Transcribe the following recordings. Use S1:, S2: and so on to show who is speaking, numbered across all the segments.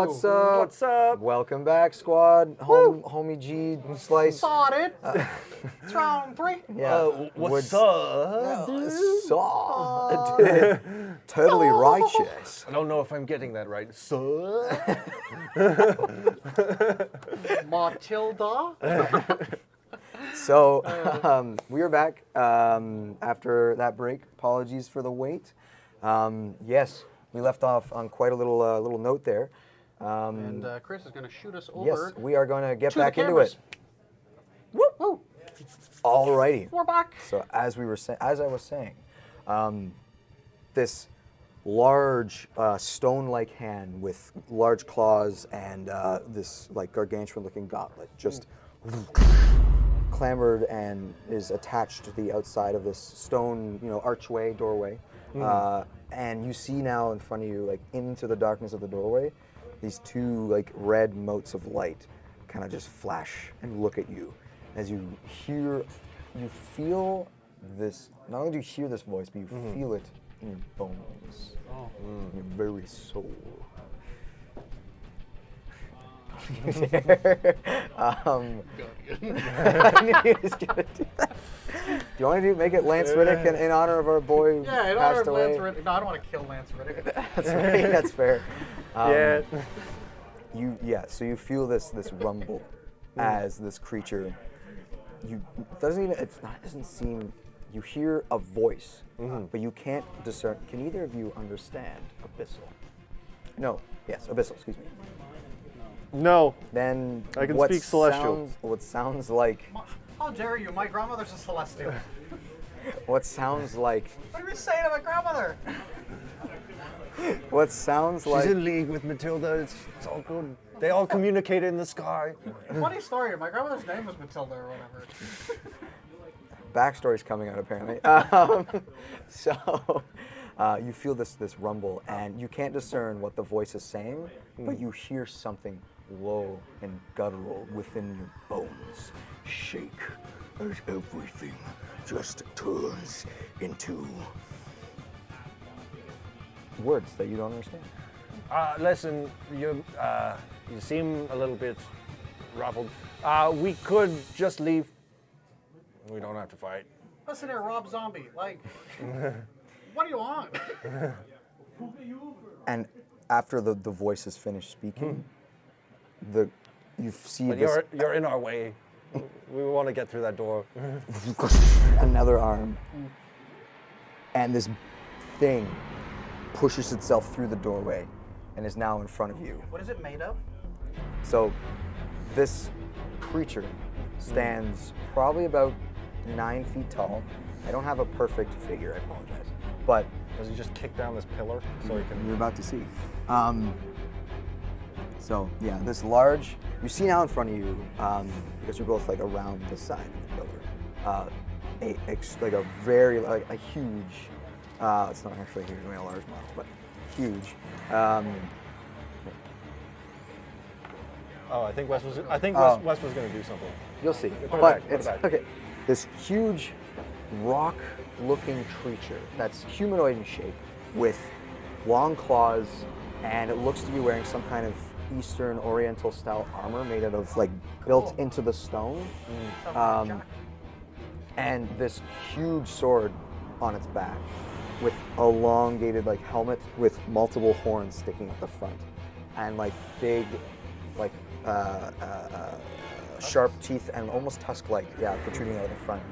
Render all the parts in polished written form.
S1: What's up?
S2: What's up?
S1: Welcome back, squad. Homie G Slice.
S3: Saw it. It's round 3.
S1: Yeah.
S2: What's up, dude?
S1: Saw. Totally righteous.
S2: I don't know if I'm getting that right. So,
S3: Matilda.
S1: So we are back after that break. Apologies for the wait. Yes, we left off on quite a little note there.
S3: And Chris is going to shoot us over.
S1: Yes, we are going to get
S3: to
S1: back
S3: the
S1: into
S3: cameras.
S1: it. Woo!
S3: Woo.
S1: Alrighty.
S3: We're back.
S1: So as I was saying, this large stone-like hand with large claws and this like gargantuan-looking gauntlet just clambered and is attached to the outside of this stone, archway, doorway. And you see now in front of you, like into the darkness of the doorway, these two like red motes of light kind of just flash and look at you as you feel this. Not only do you hear this voice, but you feel it in your bones, in your very soul. You're just gonna do that. Do you want to make it Lance Riddick in honor of our boy
S3: Yeah, in honor
S1: passed
S3: of
S1: away?
S3: Lance Riddick. No, I don't want to kill Lance Riddick.
S1: That's right. That's fair.
S2: yeah.
S1: So you feel this rumble as this creature. It doesn't seem. You hear a voice, but you can't discern. Can either of you understand Abyssal? No. Yes, Abyssal. Excuse me.
S2: No.
S1: Then
S2: I can
S1: what
S2: speak Celestial.
S1: What sounds like?
S3: How dare you? My grandmother's a celestial.
S1: What sounds like?
S3: What are you saying to my grandmother?
S1: What sounds like?
S2: She's in league with Matilda. It's all good. They all communicate in the sky.
S3: Funny story. My grandmother's name was Matilda or whatever.
S1: Backstory's coming out apparently. So you feel this rumble, and you can't discern what the voice is saying, but you hear something low and guttural within your bones shake as everything just turns into words that you don't understand.
S2: Listen, you seem a little bit ruffled. We could just leave. We don't have to fight.
S3: Listen here, Rob Zombie. Like, what do you want?
S1: And after the voice is finished speaking, you see
S2: But
S1: this
S2: you're in our way. We want to get through that door.
S1: another arm, and this thing pushes itself through the doorway and is now in front of you.
S3: What is it made of?
S1: So this creature stands probably about 9 feet tall. I don't have a perfect figure, I apologize. But
S2: Does he just kick down this pillar so he can?
S1: you're about to see. So yeah, this large, you see now in front of you, because you're both like around the side of the pillar, a huge, it's not actually huge, a large model, but huge.
S2: Oh, I think Wes was going to do something.
S1: You'll see.
S2: Put it
S1: But
S2: back, put it
S1: it's
S2: back.
S1: okay. This huge rock-looking creature that's humanoid in shape with long claws, and it looks to be wearing some kind of Eastern Oriental style armor made out of built into the stone. And this huge sword on its back with elongated helmet with multiple horns sticking at the front and big sharp teeth and almost tusk-like, protruding out of the front.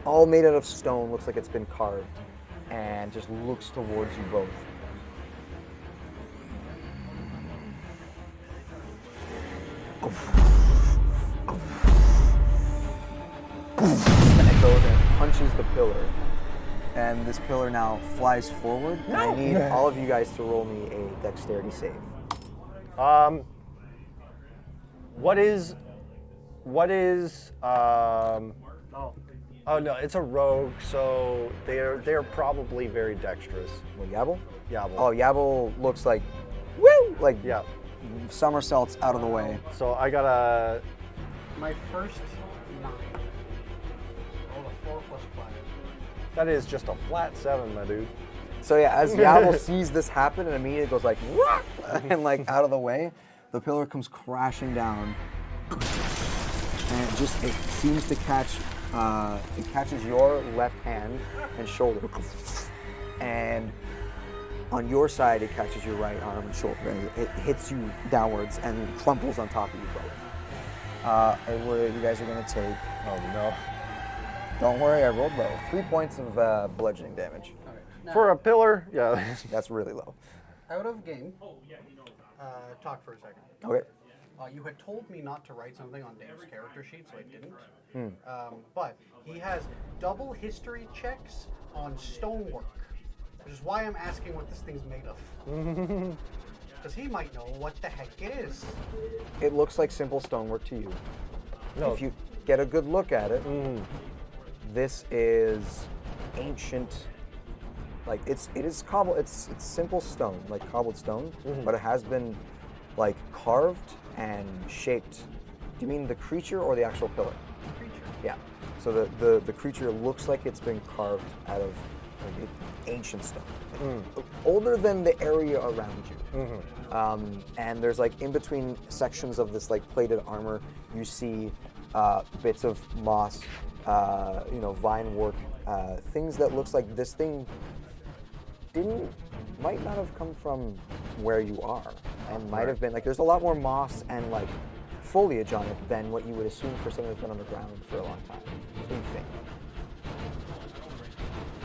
S1: All made out of stone, looks like it's been carved, and just looks towards you both. And it goes and punches the pillar. And this pillar now flies forward, and I need all of you guys to roll me a dexterity save.
S2: What is oh no, it's a rogue, so they're probably very dexterous.
S1: What, Yabble?
S2: Yabble.
S1: Oh, Yabble looks like, woo!
S2: Yeah.
S1: Somersaults out of the way.
S2: So I got a
S3: My first 9. Roll a 4 plus 5.
S2: that is just a flat 7, my dude.
S1: So yeah, as Yabble sees this happen and immediately goes "Wah!" and out of the way, The pillar comes crashing down, and it seems to catch. It catches your left hand and shoulder, and on your side it catches your right arm and shoulder. And it hits you downwards and crumples on top of you both. And what you guys are gonna take?
S2: Oh no.
S1: Don't worry, I rolled low. 3 points of bludgeoning damage.
S3: Okay. Now,
S2: For a pillar, yeah.
S1: That's really low.
S3: out of game, talk for a second.
S1: Okay.
S3: You had told me not to write something on Dave's character sheet, so I didn't. But he has double history checks on stonework, which is why I'm asking what this thing's made of. Because he might know what the heck it is.
S1: It looks like simple stonework to you.
S2: No.
S1: If you get a good look at it, this is ancient. Like it is cobble. It's simple stone, like cobbled stone, but it has been like carved and shaped. Do you mean the creature or the actual pillar?
S3: Creature.
S1: Yeah. So the creature looks like it's been carved out of like ancient stone, like, older than the area around you. And there's like in between sections of this like plated armor, you see bits of moss, vine work, things that looks like this thing might not have come from where you are, and might have been like there's a lot more moss and like foliage on it than what you would assume for something that's been on the ground for a long time. What do you think?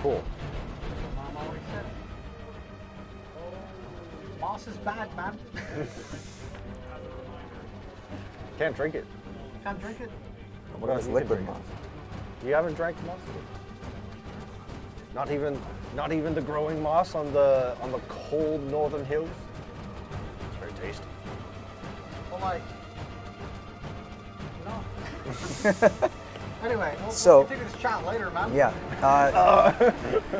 S1: Cool.
S3: Mom always said. Moss is bad, man.
S2: Can't drink it.
S3: Can't drink it.
S1: What about this liquid moss?
S2: You haven't drank moss? Not even the growing moss on the cold northern hills. It's very tasty.
S3: Well, like, no. Anyway,
S1: So-
S3: we'll continue this chat later, man.
S1: Yeah.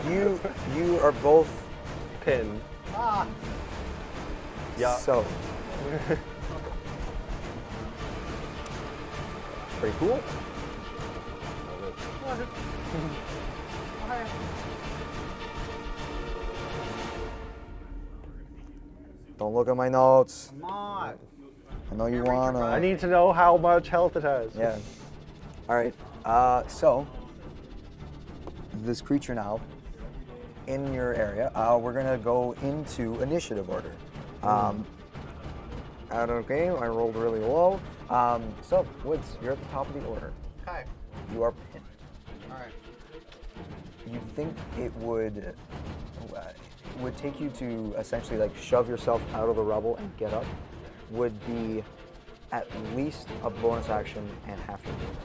S1: You are both
S2: Pin.
S3: Ah,
S2: Yeah.
S1: so. It's pretty cool.
S3: what is it? Okay.
S1: Don't look at my notes.
S3: Come on.
S1: I know you
S3: Can't read your
S1: wanna.
S2: I need to know how much health it has.
S1: Yeah. All right. So this creature now in your area. We're gonna go into initiative order. Out of game, I rolled really low. So Woods, you're at the top of the order.
S3: Okay.
S1: You are pinned.
S3: All right.
S1: You'd think it would take you to essentially like shove yourself out of the rubble and get up would be at least a bonus action and half your movement.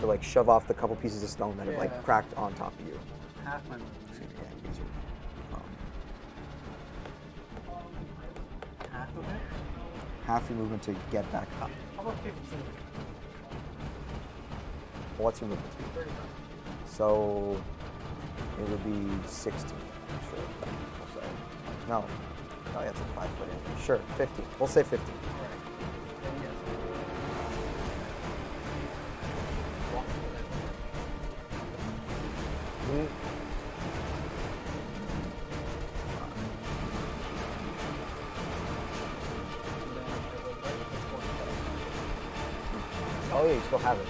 S1: To like shove off the couple pieces of stone that have like
S3: Yeah.
S1: cracked on top of you.
S3: Half my movement.
S1: Excuse me, yeah, you guys are,
S3: Half of it?
S1: half your movement to get back up.
S3: How about 15?
S1: What's your movement speed?
S3: 35.
S1: So it would be 16. Sure. We'll say. No. Oh, yeah, it's a 5 foot in. Sure, 50. We'll say 50.
S3: All right. Then yes. Walk to the left.
S1: Oh yeah, you still have it,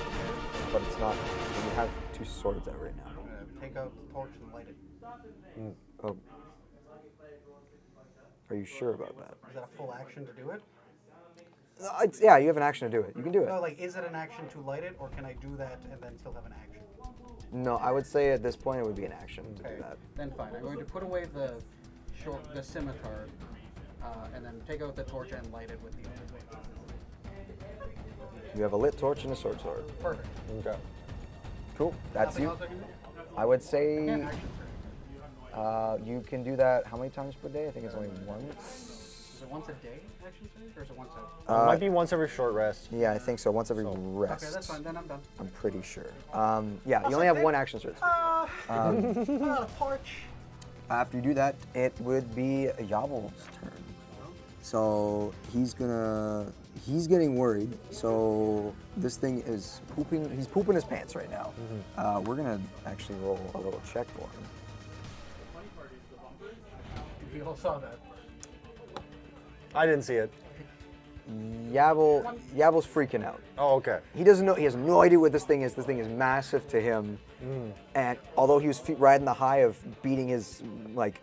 S1: but it's not. You have 2 swords out right now.
S3: Take out the torch and light it.
S1: Oh. Are you sure about that?
S3: Is that a full action to do it?
S1: Yeah, you have an action to do it. You can do it.
S3: No, like, is it an action to light it, or can I do that and then still have an action?
S1: No, I would say at this point it would be an action to
S3: Okay,
S1: do that.
S3: then fine. I'm going to put away the scimitar, and then take out the torch and light it with the other.
S1: You have a lit torch and a sword.
S3: Perfect.
S2: Okay.
S1: Cool. That's
S3: Nothing
S1: you.
S3: else I can do?
S1: I would
S3: I
S1: say
S3: can't action surge.
S1: you can do that how many times per day? I think it's only once.
S3: Is it once a day action surge, or is it once a?
S2: It might be once every short rest.
S1: Yeah, I think so. Once every rest.
S3: Okay, that's fine. Then I'm done.
S1: I'm pretty sure. Yeah, you only have one action surge.
S3: Ah, a torch.
S1: After you do that, it would be Yavel's turn. So he's getting worried. So this thing is pooping. He's pooping his pants right now. We're gonna actually roll a little check for him.
S3: We all saw that.
S2: I didn't see it.
S1: Yabble's freaking out.
S2: Oh, okay.
S1: He doesn't know. He has no idea what this thing is. This thing is massive to him. And although he was riding the high of beating his like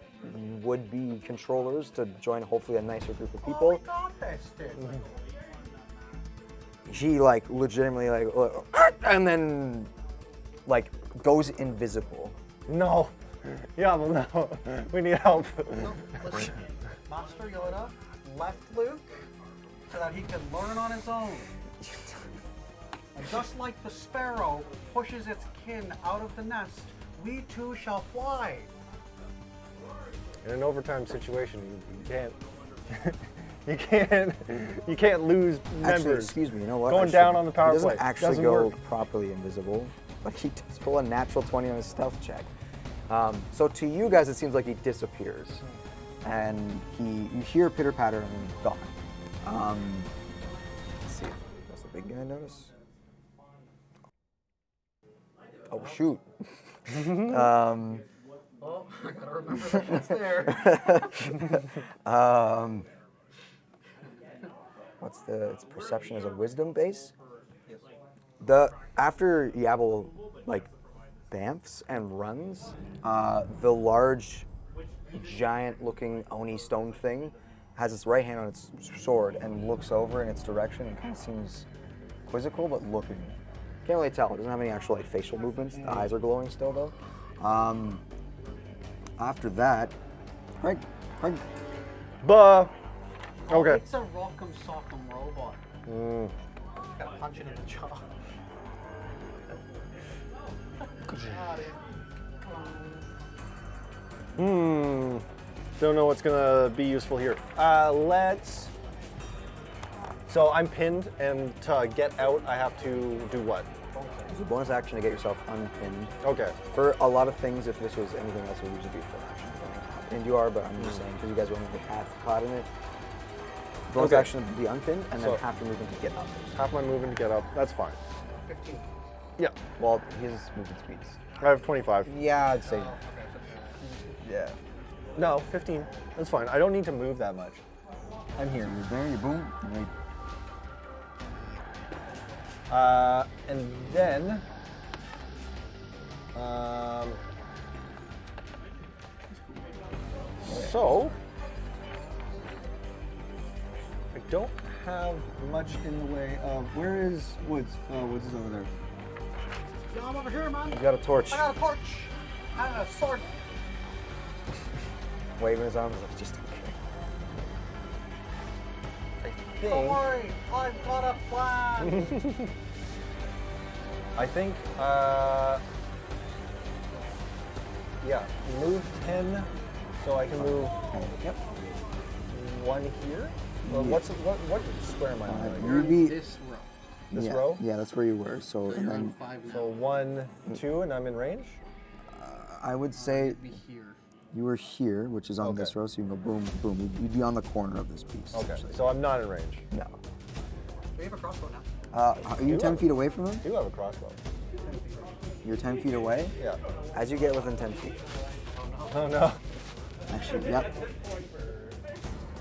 S1: would-be controllers to join hopefully a nicer group of people, he like legitimately like and then like goes invisible.
S2: No. Yeah, well, no. We need help.
S3: No, listen, Master Yoda left Luke so that he can learn on his own. And just like the sparrow pushes its kin out of the nest, we too shall fly.
S2: In an overtime situation, you can't lose members.
S1: Actually, excuse me. You know what?
S2: Going down on the power
S1: He doesn't
S2: play.
S1: actually
S2: Doesn't
S1: go
S2: work.
S1: properly invisible, but he does roll a natural 20 on his stealth check. So to you guys, it seems like he disappears, and you hear pitter patter and then gone. Let's see. Does the big guy notice? Oh shoot.
S3: Oh, I gotta remember that it's there.
S1: What's its perception is a wisdom base? After Yabble like bamfs and runs, the large, giant-looking Oni stone thing has its right hand on its sword and looks over in its direction and kind of seems quizzical, but looking. Can't really tell. It doesn't have any actual like facial movements. The eyes are glowing still though. After that, Craig.
S2: Buh. Okay.
S3: It's a rock'em sock'em robot. Gotta punch it in the jaw. Got it.
S2: Don't know what's gonna be useful here. Let's. So I'm pinned, and to get out, I have to do what?
S1: It's a bonus action to get yourself unpinned.
S2: Okay.
S1: For a lot of things, if this was anything else, it would usually be full action. I don't know how pinned you are, but I'm just saying because you guys were only like half caught in it. Bonus
S2: Okay.
S1: action to be unpinned, and then
S2: So-
S1: half your movement to get up.
S2: Half my movement to get up. That's fine.
S3: 15.
S2: Yeah.
S1: Well, his movement speeds.
S2: I have 25.
S1: Yeah, I'd say.
S3: Okay,
S1: Yeah.
S2: No, 15. That's fine. I don't need to move that much.
S1: I'm here. You're there. You boom. Right.
S2: And then. So. I don't have much in the way of. Where is Woods? Woods is over there.
S3: Yeah, I'm over here, man.
S1: You got a torch.
S3: I got a torch and a sword.
S1: Waving his arms like just okay.
S3: Don't worry, I've got a plan.
S2: I think, yeah, move 10, so I can move
S1: Yep.
S2: one here. Well, what square am I on?
S3: You're
S1: You'd be-
S3: in this row.
S2: This
S1: yeah,
S2: row?
S1: Yeah, that's where you were. So, and
S3: You're on
S1: then
S3: 5 now.
S2: So 1, 2, and I'm in range.
S1: I would say
S3: You'd be here.
S1: you were here, which is on
S2: Okay.
S1: this row, so you can go boom, boom. You'd be on the corner of this piece.
S2: Okay,
S1: essentially.
S2: so I'm not in range.
S1: No.
S3: We have a crossbow now.
S1: Are you 10 feet away from him?
S2: I do have a crossbow.
S1: You're 10 feet away?
S2: Yeah.
S1: As you get within 10 feet.
S2: Oh no.
S1: Actually, yep.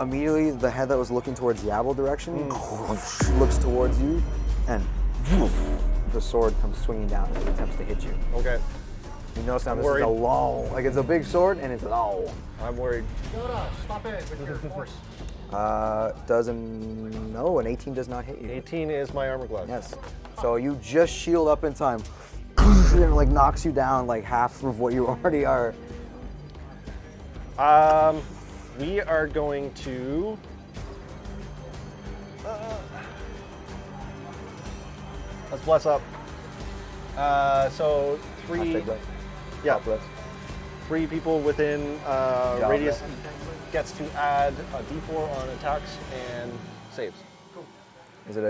S1: Immediately, the head that was looking towards Yabble direction looks towards you, and the sword comes swinging down and attempts to hit you.
S2: Okay,
S1: You notice now this
S2: Worried.
S1: is a long, like it's a big sword, and it's long.
S2: I'm worried.
S3: Yoda, stop it with your force.
S1: No, an 18 does not hit you.
S2: 18 is my armor class.
S1: Yes. So you just shield up in time, and it like knocks you down like half of what you already are.
S2: We are going to. Let's bless up. So three.
S1: Hashtag bless.
S2: Yeah,
S1: Bless.
S2: 3 people within
S1: Job,
S2: radius
S1: man.
S2: gets to add a d4 on attacks and saves.
S1: Is it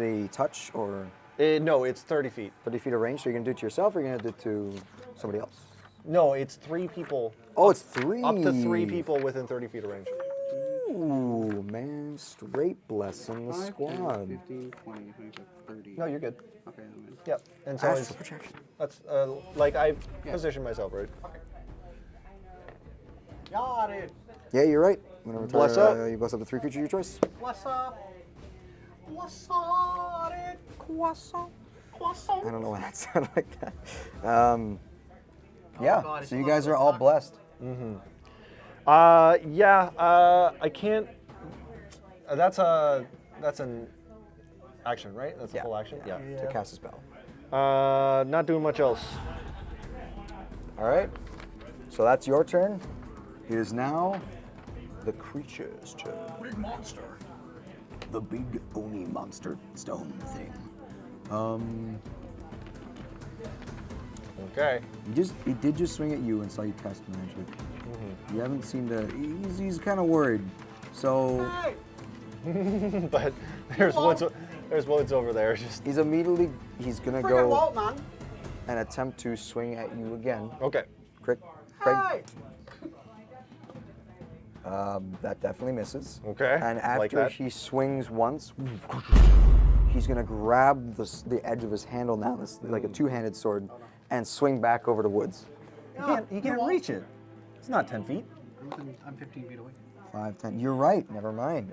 S1: a touch or
S2: No, it's 30 feet.
S1: 30 feet of range? So you're gonna do it to yourself, or you're gonna do it to somebody else?
S2: No, it's 3 people.
S1: Oh, it's 3.
S2: Up to 3 people within 30 feet of range.
S1: Ooh, man, straight blessing the
S3: 5, 10,
S1: squad.
S3: 15, 20, 25, 30.
S2: No, you're good.
S3: Okay, I'm in.
S2: Yep. And so
S1: Astral
S2: it's,
S1: projection.
S2: that's like I've positioned myself right.
S3: Got it.
S1: Yeah, you're right. Whenever
S2: Bless up.
S1: you bless up the 3 creatures of your choice.
S3: What's up? What's up? Croissant. Croissant.
S1: I don't know why that sounded like that. Yeah,
S3: God, it's
S1: so you
S3: not
S1: guys
S3: good
S1: are all
S3: luck.
S1: blessed.
S2: I can't. That's an action, right? That's a full action. Yeah.
S1: To cast a spell.
S2: Not doing much else.
S1: All right, so that's your turn. It is now the creature's turn.
S3: Big monster.
S1: The big Oni monster stone thing.
S2: Okay.
S1: He did just swing at you and saw you cast magic. You haven't seemed to. He's kind of worried. So
S3: Hey!
S2: But there's woods over there. Just
S1: he's immediately gonna
S3: Friggin'
S1: go
S3: Walt, man.
S1: and attempt to swing at you again.
S2: okay.
S1: Craig.
S3: Hey!
S1: That definitely misses.
S2: Okay,
S1: And
S2: like
S1: after
S2: that.
S1: he swings once, he's gonna grab the edge of his handle now, this like a two-handed sword, and swing back over to Woods.
S4: You can't reach it. It's not 10 feet.
S3: I'm 15 feet away.
S1: 5, 10. You're right. Never mind.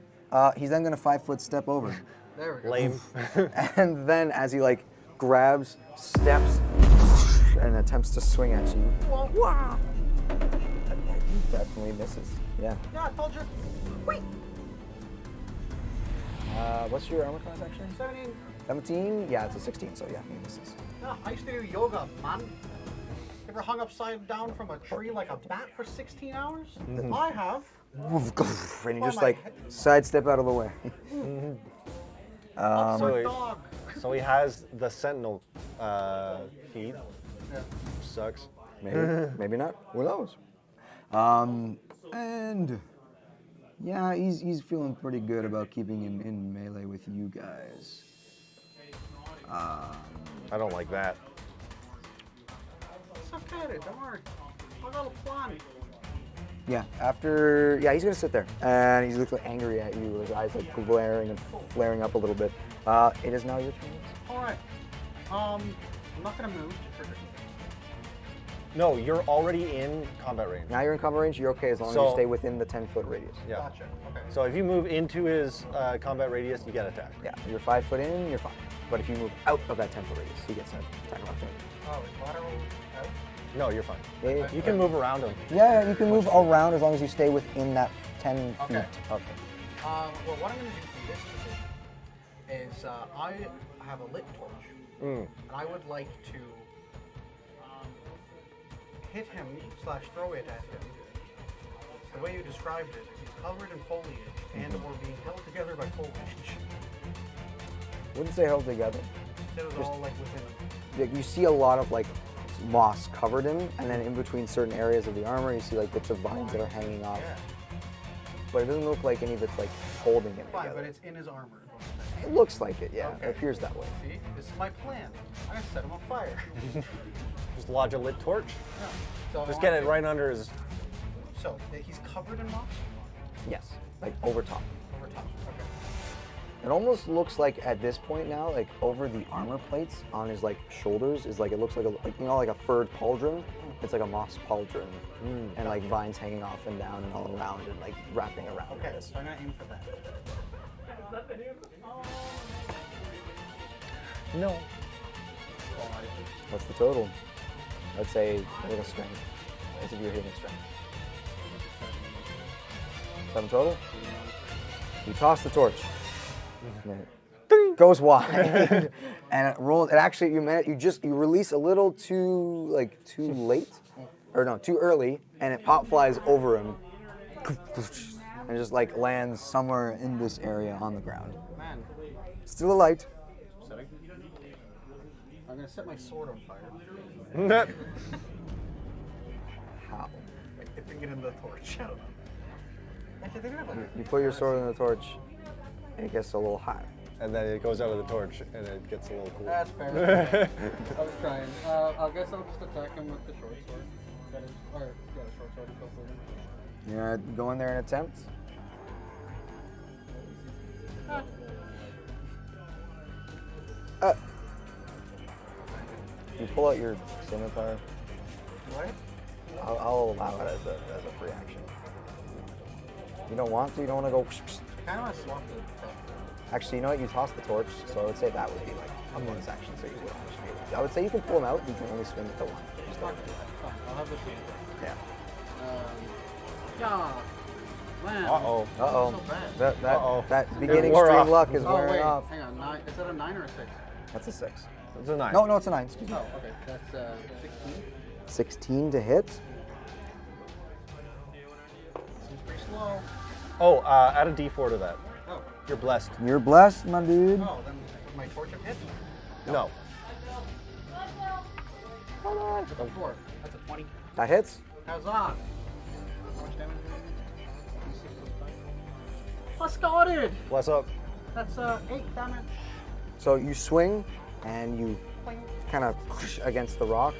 S1: He's then gonna 5-foot step over,
S3: There we go.
S2: Lame.
S1: and then as he like grabs, steps, and attempts to swing at you,
S3: Wow.
S1: definitely misses. Yeah.
S3: Yeah, I told you. Wait.
S1: What's your armor class actually?
S3: 17.
S1: 17? Yeah, it's a 16. So yeah, he misses.
S3: Yeah, I used to do yoga, man. Ever hung upside down from a tree like a bat for 16 hours? I have.
S1: And you
S3: Why
S1: just
S3: my
S1: like sidestep out of the way.
S3: Upside dog.
S2: So he has the sentinel feed.
S3: Yeah.
S2: Sucks.
S1: Maybe, maybe not. Who knows? And yeah, he's feeling pretty good about keeping him in melee with you guys.
S2: I don't like that.
S3: It's okay, don't worry. I got a plan.
S1: Yeah, he's gonna sit there and he's looking angry at you, his eyes like glaring and flaring up a little bit. It is now your turn.
S3: Alright. I'm not gonna move.
S2: No, you're already in combat range.
S1: Now you're in combat range, you're okay as long as you
S2: So-
S1: stay within the 10-foot radius.
S2: Yeah.
S3: Gotcha. Okay.
S2: So if you move into his combat radius, you get attacked.
S1: Yeah, you're 5 foot in, you're fine. But if you move out of that 10-foot radius, he gets an attack of opportunity.
S3: Oh, is lateral out?
S2: No, you're fine.
S1: Yeah,
S2: You can move around him.
S1: yeah, you can move around as long as you stay within that 10 feet
S3: Okay.
S1: of him.
S3: Well, what I'm going to do from this position is I have a lit torch, and I would like to hit him / throw it at him. The way you described it, he's covered in foliage and or being held together by foliage.
S1: Wouldn't say held together.
S3: It was all like within.
S1: Like, you see a lot of like moss covered him, and then in between certain areas of the armor, you see like bits of vines that are hanging off.
S3: Yeah,
S1: But it doesn't look like any of it's like holding him
S3: fine,
S1: together.
S3: but it's in his armor. is what I'm saying.
S1: It looks like it, yeah.
S3: Okay.
S1: It appears that way.
S3: See, this is my plan. I'm gonna set him on fire.
S2: Just lodge a lit torch.
S3: Yeah. So I
S2: Just
S3: want
S2: get it
S3: to-
S2: right under his.
S3: So he's covered in moss.
S1: Yes, like over top.
S3: Over top. Okay.
S1: It almost looks like at this point now, like over the armor plates on his like shoulders is like it looks like like a furred pauldron. It's like a moss pauldron, and like vines hanging off and down and all around and like wrapping around.
S3: Okay,
S1: this.
S3: so I'm gonna aim for that.
S2: No.
S1: What's the total? Let's say a little strength. As if you're hitting strength. 7 total. You toss the torch. And it goes wide, and it rolls. It actually you release a little too late, or no, too early, and it pop flies over him, and just like lands somewhere in this area on the ground.
S3: Man,
S1: Still a light.
S3: I'm gonna set my sword on fire.
S1: How?
S3: Like dipping it in the torch. I don't know. Actually, they don't have a-
S1: You put your sword in the torch, it gets a little hot.
S2: And then it goes out of the torch, and it gets a little cool.
S3: That's fair. I was trying. I guess I'll just attack him with the short sword. That is, or yeah, the short sword is also good.
S1: You're gonna go in there and attempt. You pull out your scimitar.
S3: What?
S1: I'll allow it as a free action. You don't want to? You don't want to go...
S3: I kind of want to swap the truck.
S1: Actually, you know what? You toss the torch, so I would say that would be like a bonus action, so you would almost be able to. I would say you can pull them out, you can only swing with the one. Just
S3: Fuck
S1: like
S3: it, fine. I'll have the chain.
S1: yeah.
S3: Yeah. Man.
S2: Uh-oh.
S1: Uh-oh.
S3: So bad.
S1: That beginning
S2: wore
S1: stream
S2: off.
S1: luck is
S3: Oh,
S1: wearing
S3: wait.
S1: off.
S3: Hang on. Is that a 9 or a 6?
S1: That's a 6.
S2: It's a 9.
S1: No, it's a 9. Excuse me.
S3: Oh, okay. That's 16.
S1: 16 to hit.
S3: Seems pretty slow.
S2: Oh, add a D4 to that.
S3: Oh.
S2: You're blessed.
S1: You're blessed, my dude.
S3: Oh, then would my torch have hit?
S2: No.
S3: That's a 4. That's a 20.
S1: That hits.
S3: Huzzah! How much damage? Let's got it!
S2: Bless up.
S3: That's 8 damage.
S1: So you swing and you
S3: Boing.
S1: kind of against the rock.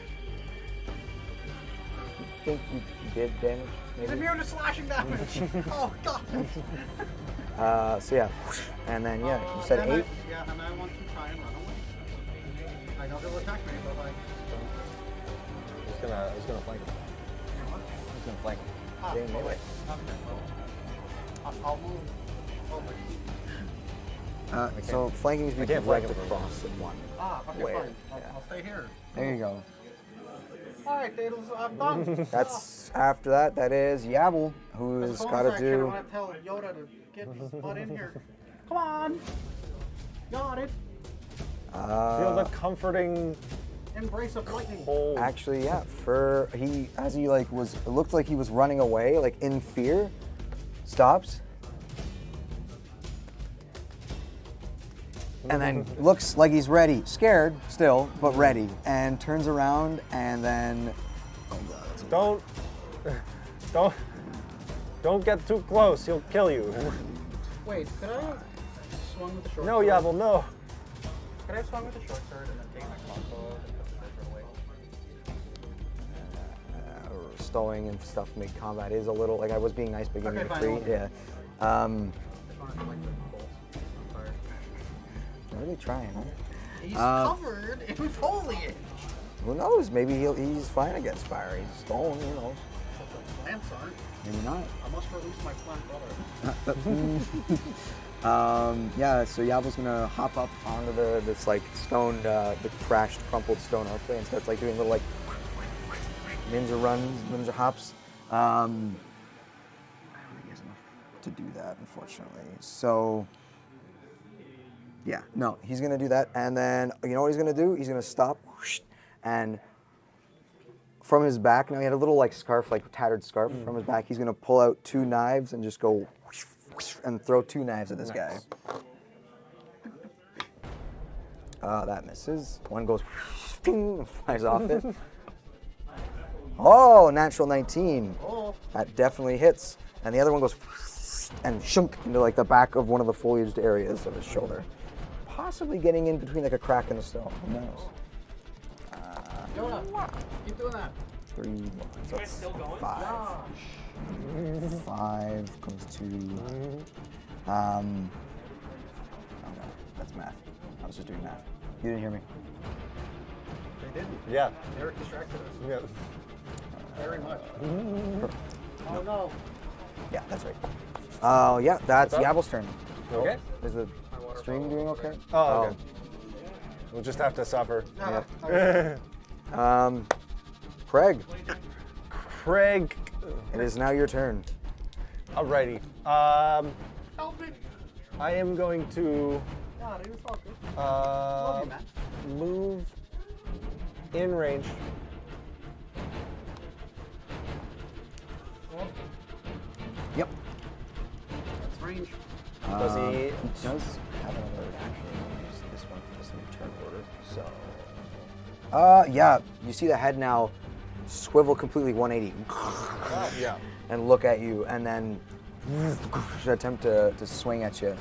S1: You think you did damage?
S3: It's
S1: Maybe?
S3: immune to slashing damage! Oh, God!
S1: So yeah, and then yeah, you said
S3: Then
S1: 8.
S3: Yeah, and I want to try and run away. I know they'll attack me, but like...
S2: He's gonna flank him. He's gonna flank him.
S3: Ah,
S1: Damn, melee.
S3: okay, well, I'll move over.
S1: So flanking is
S2: I
S1: be
S2: can't flank
S1: direct
S2: him.
S1: across at one.
S3: Ah, okay,
S1: Where?
S3: fine. I'll stay here.
S1: There you go.
S3: Alright, Dadles, I'm done.
S1: That's after that. That is Yabble, who's got to do.
S3: I want to tell Yoda to get his butt in here. Come on! Got it.
S2: Feel the comforting
S3: Embrace of lightning.
S2: hold.
S1: Actually, yeah. For he, as he like was, it looked like he was running away, like in fear. Stops. And then looks like he's ready, scared still, but ready, and turns around and then. Oh God, that's a-
S2: Don't get too close. He'll kill you.
S3: Wait, could I have swung with the short
S2: No,
S3: sword?
S2: Yabble, no.
S3: Could I have swung with the short sword and then take my crossbow and put the short sword away?
S1: Stowing and stuff mid-combat is a little, like I was being nice, but giving
S3: Okay,
S1: you
S3: fine,
S1: free.
S3: I'll do
S1: Yeah.
S3: I just wanted to like the bolts on fire.
S1: Really trying, huh?
S3: He's covered in foliage.
S1: Who knows? Maybe he's fine against fire. He's stone, who knows?
S3: But the plants aren't.
S1: Maybe not.
S3: I must release my plant brother.
S1: Yeah, so Yabble's gonna hop up onto this like stone, the crashed, crumpled stone archway and starts like doing little like ninja runs, ninja hops. He has enough to do that, unfortunately. So yeah, no, he's gonna do that, and then you know what he's gonna do? He's gonna stop, whoosh, and from his back, now he had a little like scarf, like tattered scarf from his back. He's gonna pull out 2 knives and just go whoosh, whoosh, and throw 2 knives at this guy. That misses. One goes ping, and flies off it. Oh, natural 19.
S3: Oh,
S1: That definitely hits. And the other one goes and shunk into like the back of one of the foliaged areas of his shoulder. Possibly getting in between like a crack in the stone. Who knows?
S3: Yoda, keep doing that.
S1: 3 more. So that's 5.
S3: Gosh.
S1: 5 comes to. Oh no, that's math. I was just doing math. You didn't hear me.
S3: They didn't.
S2: Yeah.
S3: Eric distracted us
S2: Yeah.
S3: very much. Oh no.
S1: Yeah, that's right. Oh yeah, that's
S2: What's up?
S1: Yabble's turn.
S2: Okay.
S1: Is the stream doing okay?
S2: Oh, okay. We'll just have to suffer.
S3: Ah,
S1: Craig,
S2: Craig.
S1: it is now your turn.
S2: Alrighty.
S3: help me.
S2: I am going to
S3: God, it was all good. Love you, man.
S2: move in range.
S3: Oh,
S1: Yep.
S3: that's range.
S2: Does he?
S1: He does have another action. Let me use this one for this new turn order. So. Yeah. You see the head now swivel completely 180
S2: Yeah.
S1: and look at you, and then attempt to swing at you.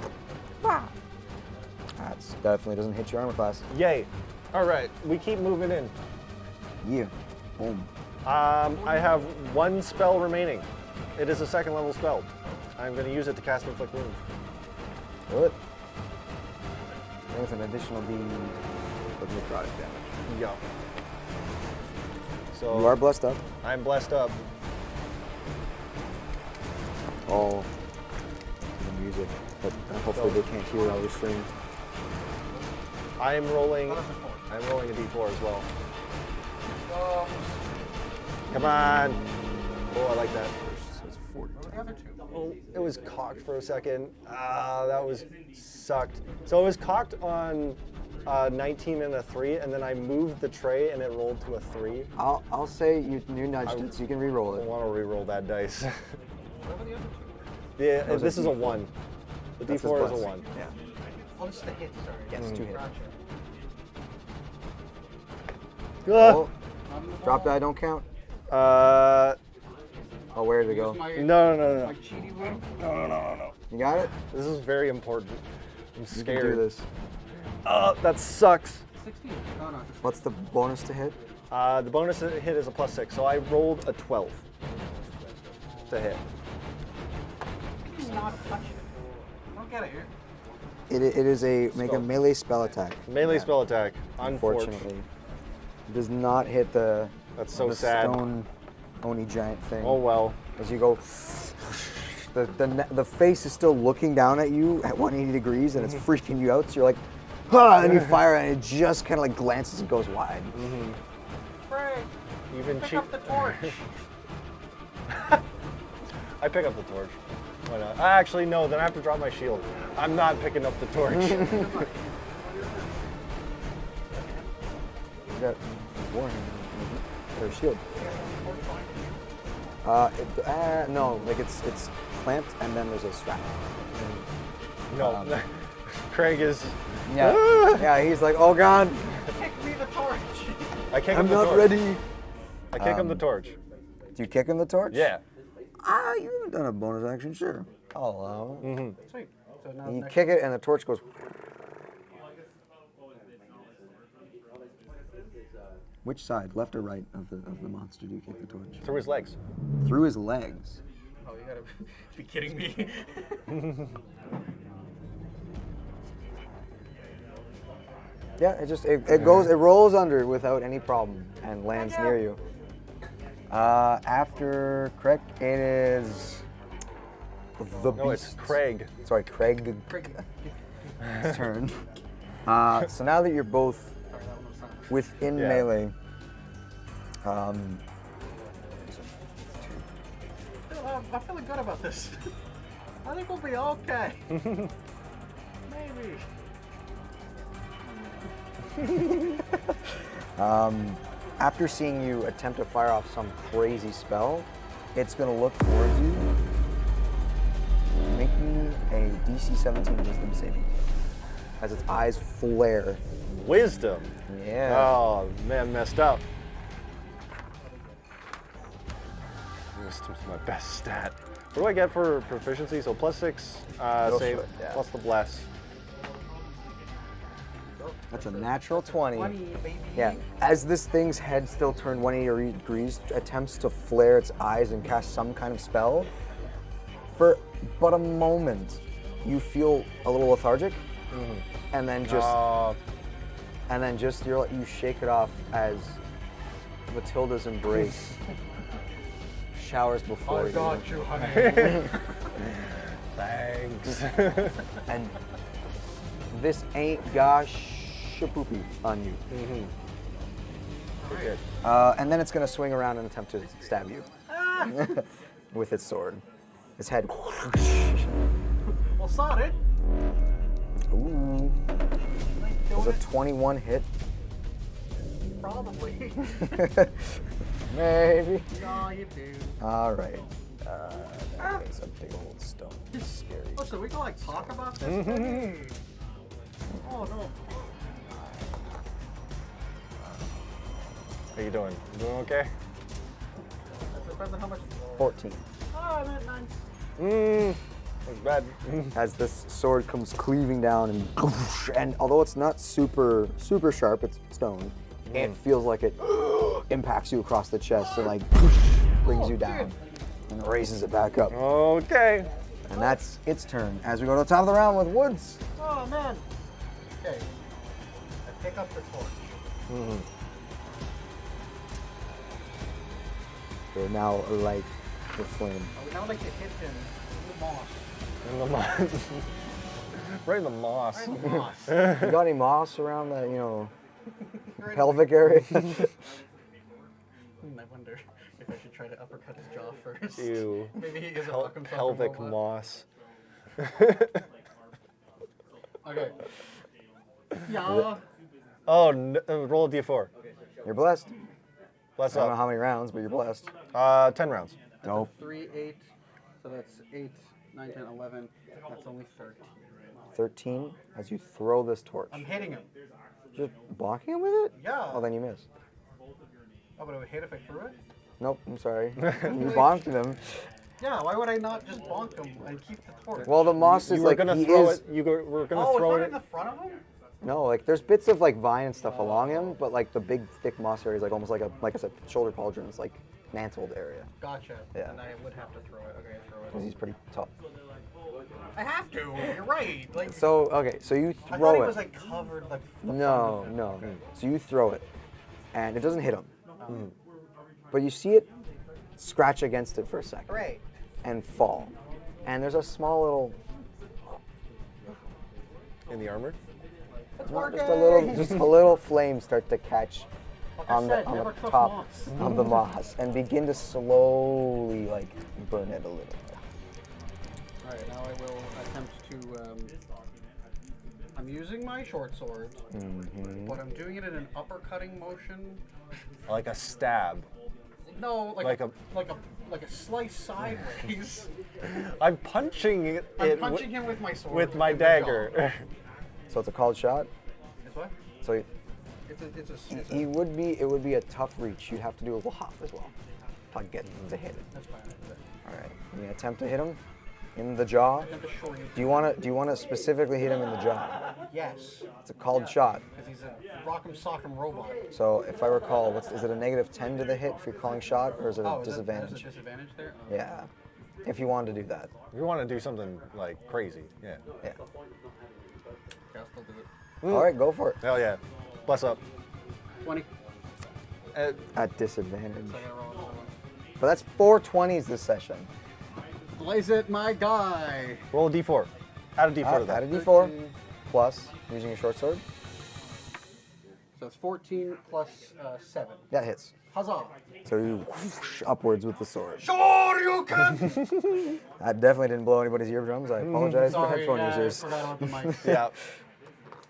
S1: That's definitely doesn't hit your armor class.
S2: Yay. All right. We keep moving in.
S1: Yeah. Boom.
S2: I have 1 spell remaining. It is a 2nd level spell. I'm going to use it to cast Inflict Wounds.
S1: Good. There's an additional D of necrotic damage.
S2: Yeah. So
S1: You are blessed up.
S2: I'm blessed up.
S1: Oh, music, but hopefully they can't hear our stream.
S2: I'm rolling.
S3: Oh, that's a 4.
S2: I'm rolling a d4 as well. Come on. Oh, I like that.
S3: What were the other 2?
S2: Oh, it was cocked for a second. That was sucked. So it was cocked on 19 and a 3, and then I moved the tray and it rolled to a 3.
S1: I'll say you nudged it, so you can re-roll
S2: I
S1: it.
S2: want to re-roll that dice.
S3: What were the other 2?
S2: Yeah,
S1: Those are
S2: this is a
S1: D4.
S2: 1. The
S1: That's his
S2: d4 is
S1: plus.
S2: a 1.
S1: Yeah.
S3: Oh, this is the hit, sorry.
S1: Yes, 2 hits.
S3: Gotcha.
S1: Oh, drop die don't count.
S2: Uh,
S1: Oh, where did it go?
S3: My,
S2: no.
S3: my cheaty room.
S2: No.
S1: You got it?
S2: This is very important. I'm
S1: You
S2: scared.
S1: can do this.
S2: That sucks.
S3: 16. Oh, no. Just
S1: What's the bonus to hit?
S2: The bonus hit is a +6, so I rolled a 12 to hit.
S3: Can you not touch it? I don't get it here.
S1: It is make a melee spell attack.
S2: Melee
S1: Yeah.
S2: spell attack.
S1: Unfortunately, it does not hit the
S2: That's so
S1: the
S2: sad.
S1: stone Oni giant thing.
S2: Oh well.
S1: As you go, the face is still looking down at you at 180 degrees, and it's freaking you out. So you're like, ah, and you fire, and it just kind of like glances and goes wide.
S3: Craig,
S2: Even
S3: pick
S2: cheap.
S3: up the torch.
S2: I pick up the torch. Why not? Actually, no. Then I have to drop my shield. I'm not picking up the torch.
S1: You got warning or shield. No, like it's clamped, and then there's a strap.
S2: No. Craig is.
S1: Yeah, yeah. He's like, oh god,
S3: Kick me the torch.
S2: I kick
S1: I'm
S2: him the
S1: not
S2: torch.
S1: ready.
S2: I kick him the torch.
S1: Do you kick him the torch?
S2: Yeah.
S1: You haven't done a bonus action, sure. I'll allow.
S3: Sweet. So now
S1: And you
S3: next
S1: kick it, and the torch goes. Which side, left or right of the monster? Do you kick the torch?
S2: Through his legs.
S1: Through his legs.
S3: Oh, you gotta be kidding me.
S1: Yeah, it rolls under without any problem and lands near you. After Craig, it is the
S2: No, it's
S1: beast.
S2: Craig.
S1: Sorry, Craig's turn. So now that you're both within
S2: Yeah.
S1: melee,
S3: I'm feeling good about this. I think we'll be okay. Maybe.
S1: after seeing you attempt to fire off some crazy spell, it's gonna look towards you. Make me a DC 17 Wisdom saving throw as its eyes flare.
S2: Wisdom.
S1: Yeah.
S2: Oh man, messed up. Wisdom's my best stat. What do I get for proficiency? So +6 save,
S1: for it, yeah.
S2: plus the bless.
S1: That's a natural 20.
S3: 20, baby.
S1: Yeah. As this thing's head still turned 180 degrees, attempts to flare its eyes and cast some kind of spell. For but a moment, you feel a little lethargic, and then just you shake it off as Matilda's embrace showers before you.
S3: you, honey.
S2: Thanks.
S1: And this ain't gosh poopy on you.
S2: Good.
S1: And then it's gonna swing around and attempt to stab you with its sword. Its head.
S3: Well, sod it.
S1: Ooh. Does a 21 hit?
S3: Probably.
S1: Maybe.
S3: No, you do.
S1: All right. That is a big old stone. It's scary.
S3: Oh, so we can like talk about this? Maybe? Oh no.
S2: How you doing? You doing okay?
S3: That depends on how much.
S1: 14.
S3: Oh, I meant 9.
S2: That's bad.
S1: As this sword comes cleaving down and although it's not super sharp, it's stone. It feels like it impacts you across the chest and like brings you down and raises it back up.
S2: Okay.
S1: And that's its turn. As we go to the top of the round with Woods.
S3: Oh man. Okay. I pick up the torch.
S1: They're now alight with flame.
S3: I would now like to hit him in the moss.
S2: In the moss. Right in the moss.
S3: Right in the moss.
S1: You got any moss around that, you know,
S3: Right in
S1: pelvic area?
S3: I wonder if I should try to uppercut his jaw first.
S2: Ew.
S3: Maybe he is a fucking
S2: Pelvic
S3: robot.
S2: moss.
S3: Okay. Yeah.
S2: Oh, roll a d4.
S1: You're blessed.
S2: Bless
S1: I don't know
S2: up.
S1: how many rounds, but you're blessed.
S2: 10 rounds.
S1: Nope.
S3: 3, 8. So that's 8, 9, 10, 11. That's only 13.
S1: 13 as you throw this torch.
S3: I'm hitting him.
S1: Just blocking him with it?
S3: Yeah.
S1: Oh, then you missed.
S3: Oh, but it would hit if I threw it?
S1: Nope, I'm sorry. You bonked him.
S3: Yeah, why would I not just bonk him and keep the torch?
S1: Well, the moss is
S2: You were
S1: like
S2: gonna
S1: he
S2: throw
S1: is.
S2: it. You were gonna
S3: Oh,
S2: throw
S3: it's not
S2: it.
S3: in the front of him?
S1: No, like there's bits of like vine and stuff along him, but like the big thick moss area is like almost like I said, shoulder pauldron. It's like mantled area
S3: Gotcha.
S1: Yeah.
S3: And I would have to throw it. Okay, throw
S1: because
S3: it.
S1: he's pretty tall.
S3: I have to. You're right. Like,
S1: So okay, so you
S3: I thought
S1: throw
S3: he
S1: it.
S3: was like covered like. the
S1: No,
S3: front
S1: no. So you throw it, and it doesn't hit him, but you see it scratch against it for a second
S3: Hooray.
S1: and fall, and there's a small little,
S2: In the armor.
S1: just a little flame start to catch
S3: Like I
S1: on
S3: said,
S1: the
S3: never trust
S1: top
S3: moss.
S1: of the moss and begin to slowly like burn it a little.
S3: Alright, now I will attempt to. I'm using my short sword, but I'm doing it in an uppercutting motion.
S2: Like a stab.
S3: No,
S2: Like
S3: like a slice sideways.
S2: I'm punching it.
S3: I'm punching him with my sword.
S2: with my
S3: in the jaw.
S2: dagger.
S1: So it's a called shot.
S3: It's what?
S1: So
S3: It's a.
S1: it would be a tough reach. You'd have to do a little hop as well to get to hit it.
S3: That's fine.
S1: All right. You gonna attempt to hit him in the jaw.
S3: Attempt to short you.
S1: Do you want to specifically hit him in the jaw?
S3: Yes,
S1: It's a called shot.
S3: because he's a rock'em sock'em robot.
S1: So if I recall, is it a -10 to the hit if you're calling shot, or is it a
S3: Oh, is
S1: disadvantage?
S3: there's a disadvantage there? Oh.
S1: Yeah. If you wanted to do that.
S2: If you want to do something like crazy, yeah.
S1: Yeah.
S3: Okay, I'll still do it.
S1: All right, go for it.
S2: Hell yeah. Bless up.
S3: 20.
S1: At disadvantage.
S3: So I gotta roll another one.
S1: But that's 4 20s this session.
S3: Blaze it, my guy.
S2: Roll a d4. Add a d4 to that.
S1: Add a d4 plus using your short sword.
S3: So it's 14 plus 7.
S1: That hits.
S3: Huzzah!
S1: So you whoosh upwards with the sword.
S3: Sure you can!
S1: That definitely didn't blow anybody's eardrums. I apologize for
S3: Sorry,
S1: headphone
S3: yeah,
S1: users.
S3: I forgot about the mic.
S2: Yeah.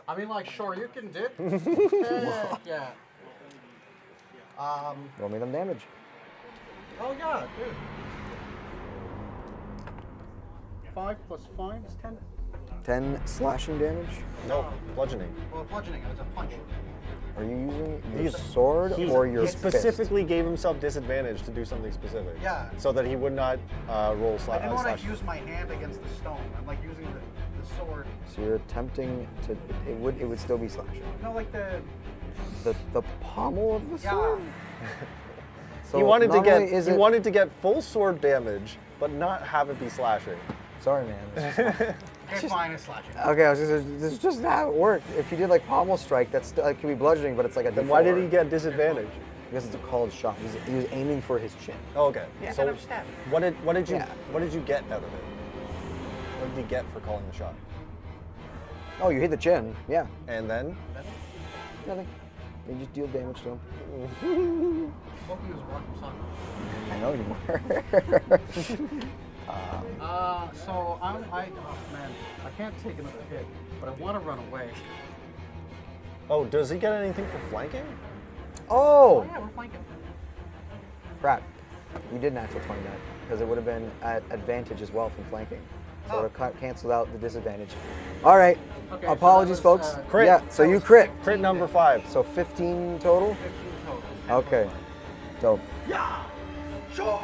S3: I mean, like, sure you can dip. Heck yeah.
S1: Roll me them damage.
S3: Oh yeah, dude. 5 plus 5 is 10.
S1: 10 slashing damage.
S2: No, bludgeoning.
S3: Well, bludgeoning, it was a punch.
S1: Are you using your
S2: He's-
S1: sword or your
S2: He
S1: fist?
S2: specifically gave himself disadvantage to do something specific.
S3: Yeah.
S2: So that he would not roll
S3: I didn't want
S2: slash.
S3: to use my hand against the stone. I'm like using the sword.
S1: So you're attempting to. It would still be slashing.
S3: No, like the.
S1: The pommel of the
S3: Yeah.
S1: sword. So
S2: He wanted to
S1: not only
S2: get
S1: is
S2: he
S1: it-
S2: wanted to get full sword damage, but not have it be slashing.
S1: Sorry, man. This is-
S3: Okay, fine, it's slashing.
S1: okay, I was just, this is just not how it worked. If you did like pommel strike, that's it can be bludgeoning, but it's like a.
S2: Then why did he
S1: D4.
S2: get disadvantage?
S1: Because it's a called shot. He was aiming for his chin.
S2: Oh, okay.
S3: Yeah,
S2: So
S3: kind of stab.
S2: what did you
S1: Yeah.
S2: get out of it? What did he get for calling the shot?
S1: Oh, you hit the chin. Yeah.
S2: And then
S1: Nothing. You just deal damage to him.
S3: Hope he was rock'em sock'em.
S1: I know you were.
S3: So oh man, I can't take another hit, but I want to run away.
S2: oh, does he get anything for flanking?
S1: Oh!
S3: Oh yeah, we're flanking.
S1: Crap. You did natural 20 that, because it would have been at advantage as well from flanking. So it would have canceled out the disadvantage. All right.
S3: Okay, so
S1: Apologies,
S3: that was,
S1: folks.
S2: Crit.
S1: Yeah, so you crit.
S2: Crit number 5.
S1: So 15 total?
S3: 15 total.
S1: Okay. Dope.
S3: Yeah. Sure.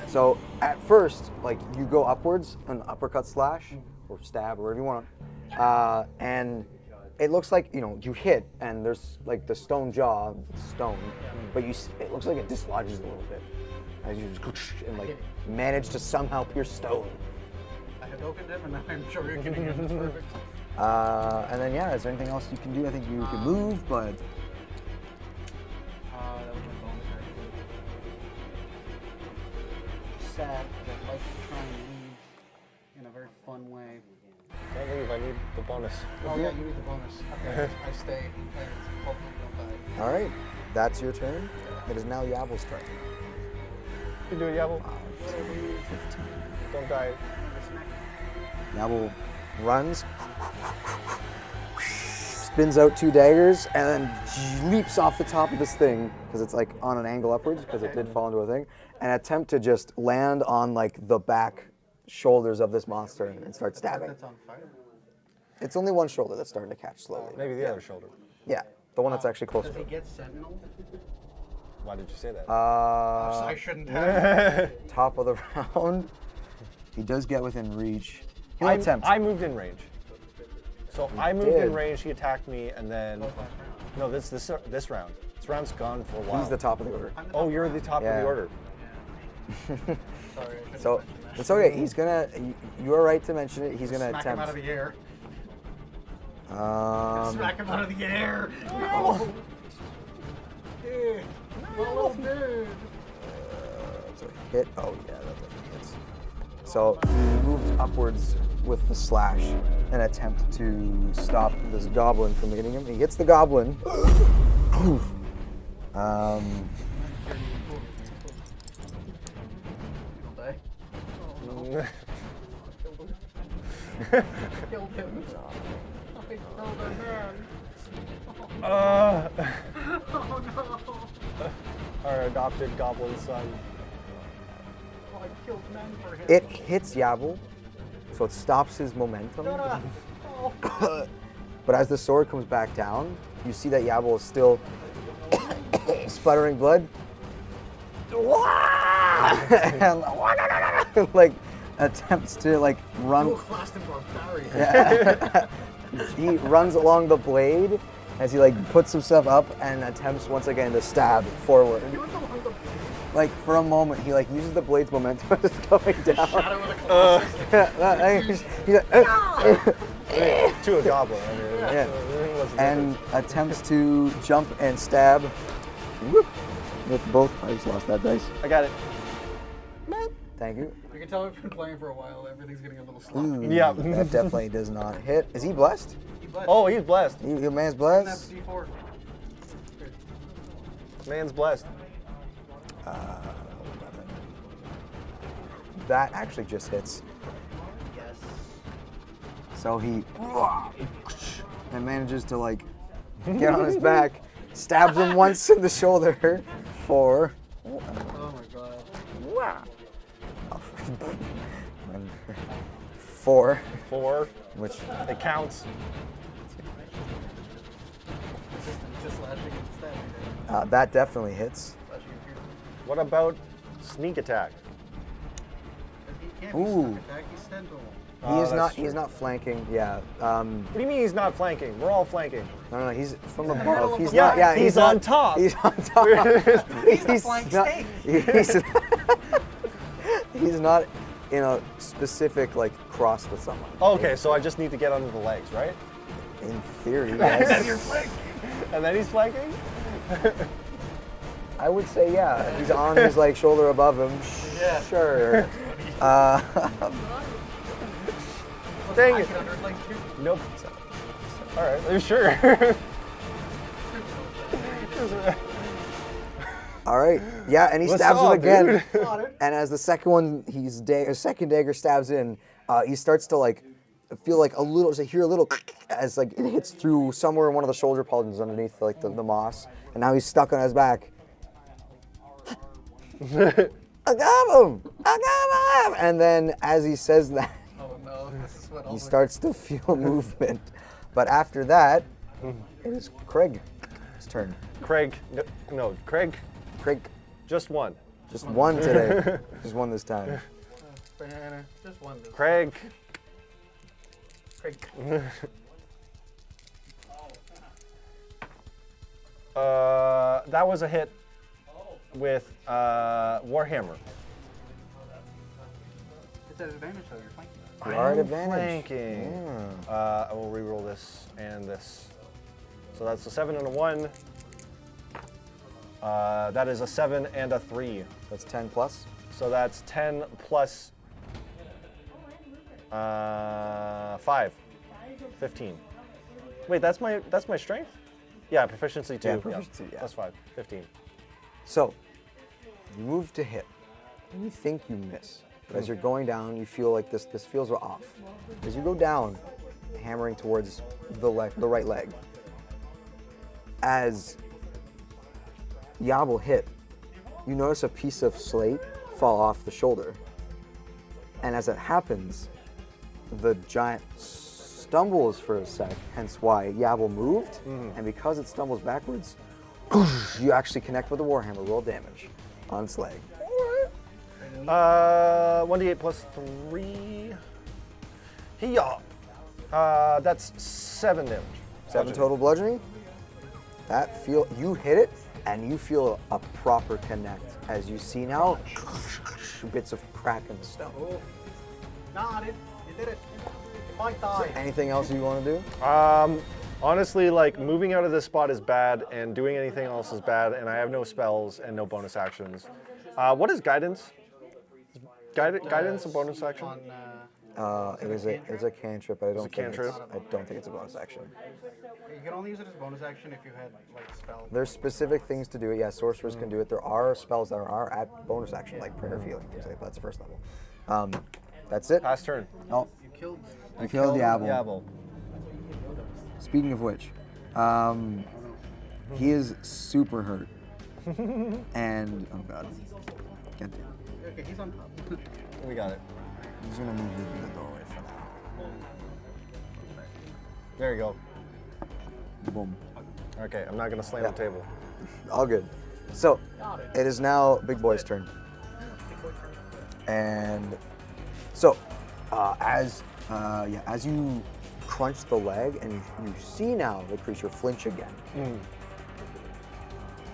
S1: So at first, like you go upwards, an uppercut slash, or stab, or whatever you want, and it looks like you hit, and there's like the stone jaw, stone, but it looks like it dislodges a little bit as you just and like manage to somehow pierce stone.
S3: I have opened him, and I'm sure you're getting it. That's perfect.
S1: And then yeah, is there anything else you can do? I think you can move, but
S3: That was my bonus action. Sad, because I'd like to try and leave
S2: bonus.
S3: Oh yeah, you need the bonus. Okay, I stay and hopefully don't die.
S1: All right, that's your turn. It is now Yavel's turn.
S2: You can do it, Yabble.
S1: 15.
S2: Don't die.
S1: Yavel runs, spins out 2 daggers, and then leaps off the top of this thing because it's like on an angle upwards because it did fall into a thing, and attempt to just land on like the back shoulders of this monster and start stabbing.
S3: That's on fire.
S1: It's only one shoulder that's starting to catch slowly.
S2: Maybe the other shoulder.
S1: Yeah, the one that's actually closer
S3: Does
S1: to
S3: he
S1: it.
S3: get sentinel?
S2: Why did you say that?
S3: I shouldn't have.
S1: Top of the round, he does get within reach. He'll attempt.
S2: I moved in range. So I moved
S1: did.
S2: in range, he attacked me, and then... No, this round. This round's gone for a while.
S1: He's the top of the order.
S2: Oh, you're the top of
S1: Yeah.
S2: the order.
S3: Sorry, I shouldn't
S1: So
S3: have mentioned that.
S1: it's okay. He's gonna. You are right to mention it. He's gonna
S3: Smack him out of
S1: attempt.
S3: the air.
S1: Um,
S3: Smack him out of the air. No. Dude. No, dude.
S1: It's a hit. Oh yeah, that definitely hits. So he moves upwards with the slash, an attempt to stop this goblin from hitting him. He hits the goblin. Um,
S3: Don't die. Killed him. I killed a man. Oh no.
S2: Our adopted goblin son.
S3: Oh, I killed men for him.
S1: it hits Yavel, so it stops his momentum.
S3: Oh.
S1: But as the sword comes back down, you see that Yavel is still sputtering blood. And like attempts to like run.
S3: Dual classed and barbarian.
S1: Yeah. He runs along the blade as he like puts himself up and attempts once again to stab forward. Like for a moment, he like uses the blade's momentum as it's going down.
S3: Shadow of the Colossus.
S1: He's like,
S2: To a goblin. I mean,
S1: yeah.
S2: it wasn't
S1: And attempts to jump and stab. Whoop. With both. I just lost that dice.
S2: I got it.
S1: Thank you.
S3: You can tell we've been playing for a while. Everything's getting a little sloppy.
S1: Ooh,
S2: Yeah.
S1: That definitely does not hit. Is he blessed?
S3: He blessed.
S2: Oh, he's blessed.
S1: Your man's
S3: That's
S1: blessed?
S3: D4.
S2: Man's blessed.
S1: That actually just hits.
S3: Yes.
S1: So he and manages to like get on his back, stabs him once in the shoulder for
S3: Oh my god.
S1: and 4,
S2: 4.
S1: which
S2: It counts.
S3: Just slashing and stabbing.
S1: that definitely hits.
S3: Slashing and piercing.
S2: What about sneak attack?
S3: He can't
S1: Ooh.
S3: be sneak attack. He's sentinel.
S1: He is
S2: that's
S1: not.
S2: true.
S1: He's not flanking. Yeah.
S2: What do you mean he's not flanking? We're all flanking.
S1: No. He's from
S3: in the middle
S1: above.
S3: of
S1: He's
S3: the
S1: not.
S3: line.
S1: Yeah.
S2: He's
S1: not-
S2: on top.
S1: He's on top.
S3: He's the flank
S1: not,
S3: steak.
S1: he's not in a specific like cross with someone.
S2: Okay, so I just need to get under the legs, right?
S1: In theory,
S3: And then
S1: yes.
S3: you're flanking.
S2: And then he's flanking?
S1: I would say yeah. If he's on his like shoulder above him.
S3: Yeah.
S1: Sure.
S2: Dang
S3: I
S2: it.
S3: can under like two.
S2: Nope. All right, are you sure?
S1: All right. Yeah, and he
S2: What's
S1: stabs him
S2: up,
S1: again.
S2: dude?
S3: Got it.
S1: And as the second one, second dagger stabs in, he starts to like feel like a little, to hear a little as like it hits through somewhere in one of the shoulder pauldrons underneath like the moss, and now he's stuck on his back. I got him! I got him! And then as he says that,
S3: Oh no, this is what
S1: he starts to feel movement. But after that, it is Craig's turn.
S2: Craig, no, Craig,
S1: Craig,
S2: just one.
S1: just one today. Just one this time.
S3: Banana. Just one. This.
S2: Craig.
S3: Craig.
S2: That was a hit with Warhammer.
S3: It's at advantage though. You're flanking.
S1: You are at
S2: I'm
S1: advantage.
S2: flanking.
S1: Yeah.
S2: I will re-roll this and this. So that's a 7 and a 1. That is a 7 and a 3.
S1: That's 10 plus.
S2: So that's 10 plus 5. 15. Wait, that's my strength? Yeah, proficiency 2.
S1: Yeah, proficiency, yeah.
S2: Plus 5. 15.
S1: So, you move to hit, and you think you miss. But as you're going down, you feel like this feels off. As you go down, hammering towards the right leg, as Yabble hit, you notice a piece of slate fall off the shoulder. And as it happens, the giant stumbles for a sec, hence why Yabble moved. And because it stumbles backwards, you actually connect with the Warhammer. Roll damage on its leg.
S2: 1d8 plus 3. Hiya! That's 7 damage.
S1: 7 total bludgeoning. You hit it, and you feel a proper connect as you see now bits of crack in the stone.
S3: Oh. Nah, you did it. If I die.
S1: Anything else you want to do?
S2: Honestly, like, moving out of this spot is bad, and doing anything else is bad, and I have no spells and no bonus actions. What is guidance? Guidance a bonus action?
S1: It's a cantrip, but I don't think
S2: cantrip?
S1: I don't think it's a bonus action.
S3: You can only use it as bonus action if you had like spell.
S1: There's specific things to do it. Yeah, sorcerers can do it. There are spells that are at bonus action, like prayer of healing. Things like that. That's the first level. That's it.
S2: Pass turn.
S1: Oh,
S3: You killed.
S1: you killed the apple.
S4: Yabble.
S1: Speaking of which, he is super hurt, and oh god, get it.
S3: Okay, he's on top.
S4: We got it.
S1: He's gonna move to the doorway for now.
S4: There you go.
S1: Boom.
S2: Okay, I'm not gonna slam the table.
S1: All good. So, it is now Big Boy's turn. And so, as you crunch the leg and you see now the creature flinch again,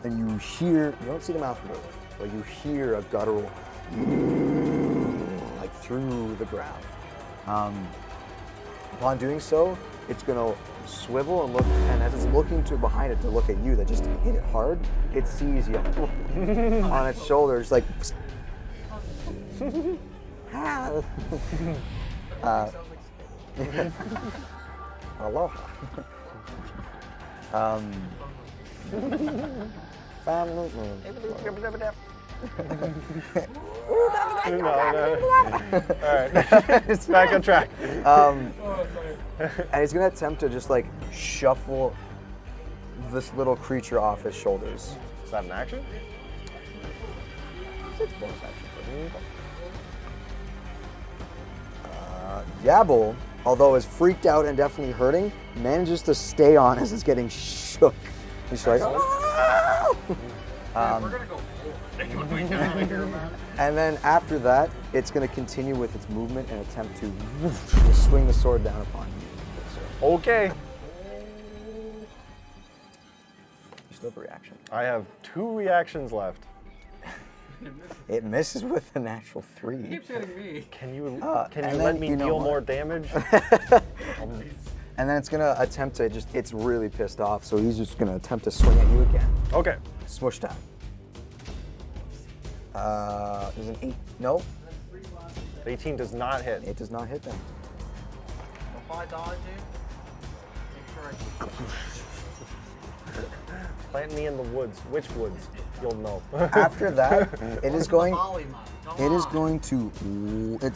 S1: and you don't see the mouth move, but you hear a guttural like through the ground. Upon doing so, it's gonna swivel and look, and as it's looking to behind it to look at you that just hit it hard, it sees you on its shoulders, like aloha.
S2: No. All right, it's back on track.
S1: And he's gonna attempt to just like shuffle this little creature off his shoulders.
S2: Is that an action?
S1: It's bonus action for me. Yabble, although is freaked out and definitely hurting, manages to stay on as it's getting shook. He's like, "Ah!"
S3: We're gonna go forward.
S1: And then after that, it's going to continue with its movement and attempt to swing the sword down upon you.
S2: Okay.
S1: You still have a reaction.
S2: I have 2 reactions left.
S1: It misses with a natural
S3: He
S1: 3.
S3: keeps hitting me.
S2: Can you
S1: and
S2: let
S1: then,
S2: me
S1: you know
S2: deal
S1: what?
S2: more damage?
S1: And then it's going to attempt to it's really pissed off, so he's just going to attempt to swing at you again.
S2: Okay.
S1: Swoosh time. There's an 8. Nope,
S2: 18 does not hit.
S1: it does not hit them.
S3: If I die, dude, make sure
S2: Plant me in the woods. Which woods? You'll know.
S1: After that, it is going.
S3: Volley, man. Come
S1: It is
S3: on.
S1: going to.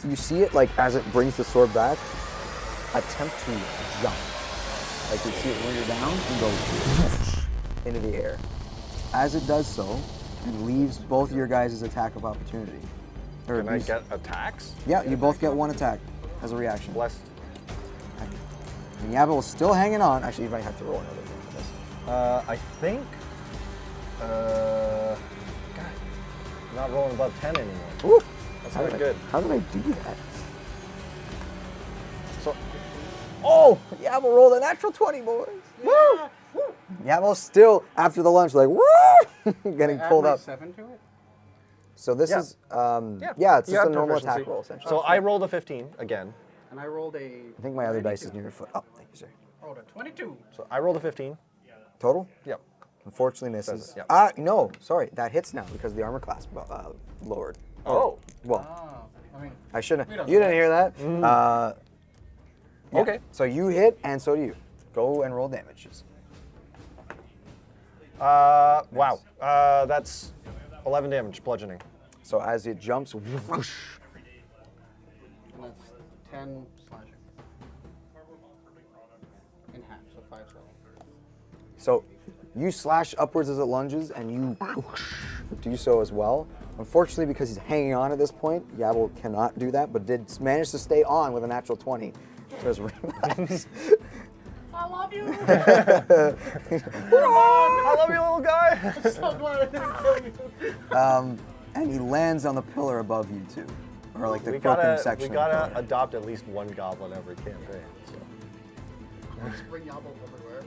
S1: You see it like as it brings the sword back, attempt to jump. Like you see it when you're down and go into the air. As it does so, it leaves both of your guys' attack of opportunity. Or
S2: Can I
S1: you-
S2: get attacks?
S1: Yeah, you both get 1 attack as a reaction.
S2: Blessed.
S1: And Yabba is still hanging on. Actually, you might have to roll another thing for this.
S2: I think. God, I'm not rolling above 10 anymore.
S1: Ooh,
S2: That's
S1: how
S2: not
S1: did
S2: good.
S1: How did I do that?
S2: So,
S1: Oh, Yabba rolled a natural 20, boys. Woo! Yabba's still, after the lunch, like, woo! Getting
S3: Add
S1: pulled
S3: my
S1: up.
S3: 7 to it?
S1: So this
S2: Yeah.
S1: is,
S2: yeah,
S1: it's
S2: you
S1: just a
S2: have
S1: normal
S2: proficiency.
S1: attack roll, essentially.
S2: So I rolled a 15 again.
S3: And I rolled a.
S1: I think my other dice is near your foot. Oh, thank you, sir.
S3: Rolled a 22.
S2: So I rolled a 15.
S1: Total?
S2: Yep.
S1: Unfortunately misses.
S2: Yep.
S1: No, sorry, that hits now because the armor class lowered.
S2: Oh.
S1: Well,
S3: Oh, I mean,
S1: I shouldn't
S3: we
S1: have.
S3: don't
S1: You
S3: know.
S1: didn't hear that? Yeah.
S2: Okay.
S1: So you hit, and so do you. Go and roll damages.
S2: Wow. That's 11 damage, bludgeoning.
S1: So as it jumps, whoosh,
S3: And that's 10 slashing. In half, so 5 slashing.
S1: so you slash upwards as it lunges, and you do so as well. Unfortunately, because he's hanging on at this point, Yabble cannot do that, but did manage to stay on with a natural 20. So his relax.
S3: I love you!
S2: I love you, little guy.
S3: So glad I didn't kill you.
S1: And he lands on the pillar above you two, or like the
S2: We
S1: broken
S2: gotta,
S1: section.
S2: we
S1: of the
S2: gotta
S1: pillar.
S2: adopt at least one goblin every campaign. So.
S3: Just bring Yabble everywhere.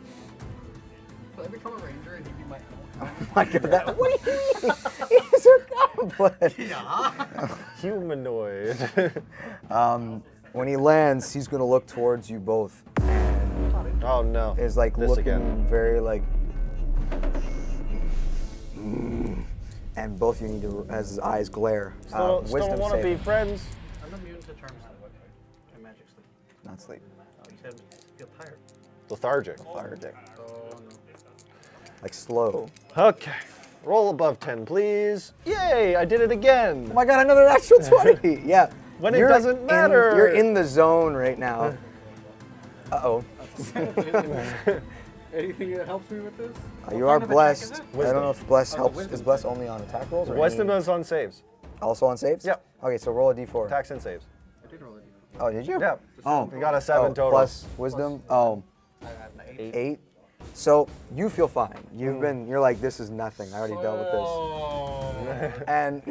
S3: Could I become a ranger and he'd be my
S1: Oh my god, that, what do you mean? He's a goblin.
S3: Yeah.
S2: Humanoid.
S1: When he lands, he's gonna look towards you both, and
S2: Oh no.
S1: is like
S2: This
S1: looking
S2: again.
S1: very like, and both of you need to, as his eyes glare.
S2: Still
S1: Wisdom
S2: want to be
S1: save.
S2: friends.
S3: I'm immune to charm sleep and magic sleep.
S1: Not sleep.
S3: Oh, you said feel tired.
S2: Lethargic.
S1: Fire dick.
S3: Oh no.
S1: Like slow.
S2: Okay. Roll above 10, please. Yay! I did it again.
S1: Oh my god, another natural 20. Yeah.
S2: When it
S1: You're
S2: doesn't
S1: in-
S2: matter.
S1: You're in the zone right now. Uh-oh.
S3: Anything that helps me with this?
S1: You
S3: What
S1: are
S3: kind of attack
S1: blessed.
S3: is it?
S1: I don't know if bless
S3: Oh,
S1: helps.
S3: wisdom
S1: Is bless
S3: save.
S1: only on attack rolls? Or
S2: Wisdom
S1: any-
S2: is on saves.
S1: also on saves?
S2: Yep.
S1: Okay, so roll a d4.
S2: Attacks and saves.
S3: I did roll it.
S1: Oh, did you?
S2: Yeah.
S1: Oh.
S2: You got a 7 total.
S1: Plus wisdom. Oh,
S3: I had an 8.
S1: 8. So you feel fine. You're like, this is nothing. I already dealt with this.
S3: Oh.
S1: And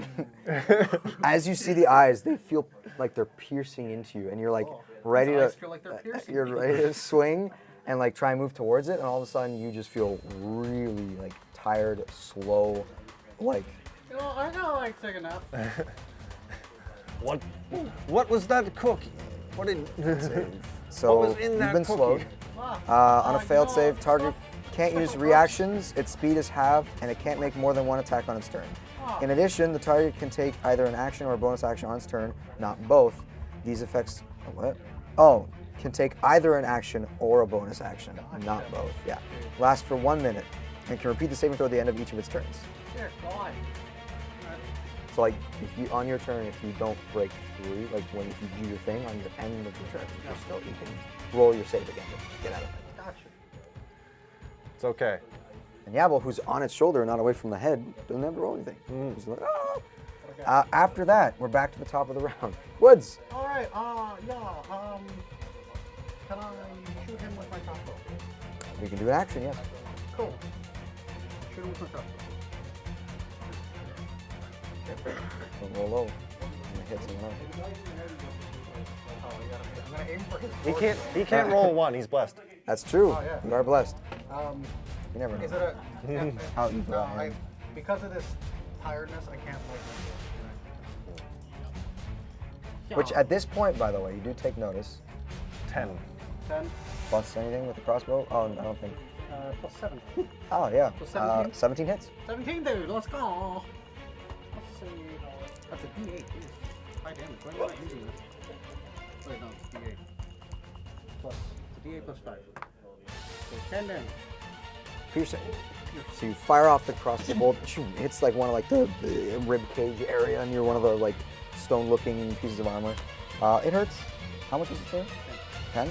S1: as you see the eyes, they feel like they're piercing into you, and you're like ready
S3: His
S1: to.
S3: eyes feel like they're piercing
S1: You're
S3: me.
S1: ready to swing and like try and move towards it, and all of a sudden you just feel really like tired, slow, like.
S3: You know, I gotta like take a nap.
S2: What was that cookie? What did?
S1: So
S2: What was in
S1: you've
S2: that
S1: been
S2: cookie?
S1: slowed. On a failed save, target can't use reactions, its speed is halved, and it can't make more than one attack on its turn. In addition, the target can take either an action or a bonus action on its turn, not both. These effects, what? Oh, can take either an action or a bonus action, not both, yeah. Lasts for 1 minute, and can repeat the saving throw at the end of each of its turns.
S3: Here, God.
S1: So like, if you, on your turn, if you don't break through, like when if you do your thing on your end of your turn, you can roll your save again to get out of it.
S3: Gotcha.
S2: It's okay.
S1: And Yabble, who's on its shoulder, not away from the head, doesn't have to roll anything. He's like, ah! After that, we're back to the top of the round. Woods.
S3: All right. Can I shoot him with my crossbow?
S1: We can do an action, yes.
S3: Cool. Shoot him with my crossbow.
S1: Don't roll low. I'm gonna hit someone else.
S3: Oh, I'm gonna aim for his.
S2: He can't roll 1. He's blessed.
S1: That's true.
S3: Oh, yeah.
S1: You are blessed.
S3: Um,
S1: You never know.
S3: is it a? Yeah,
S1: How you
S3: no, because of this tiredness, I can't like.
S1: Which at this point, by the way, you do take notice.
S2: 10.
S3: 10
S1: Plus anything with the crossbow? Oh, I don't think.
S3: plus 7.
S1: Oh, yeah.
S3: So 17?
S1: 17 hits.
S3: 17, dude. Let's go. Let's see. That's a D8. Jeez. 5 damage. Why am I not using this? Wait, no, it's D8. Plus. It's a D8 plus 5. So 10 damage.
S1: Piercing. So you fire off the crossbow bolt. It's like one of like the rib cage area near one of the like stone-looking pieces of armor. It hurts. How much does it say? 10.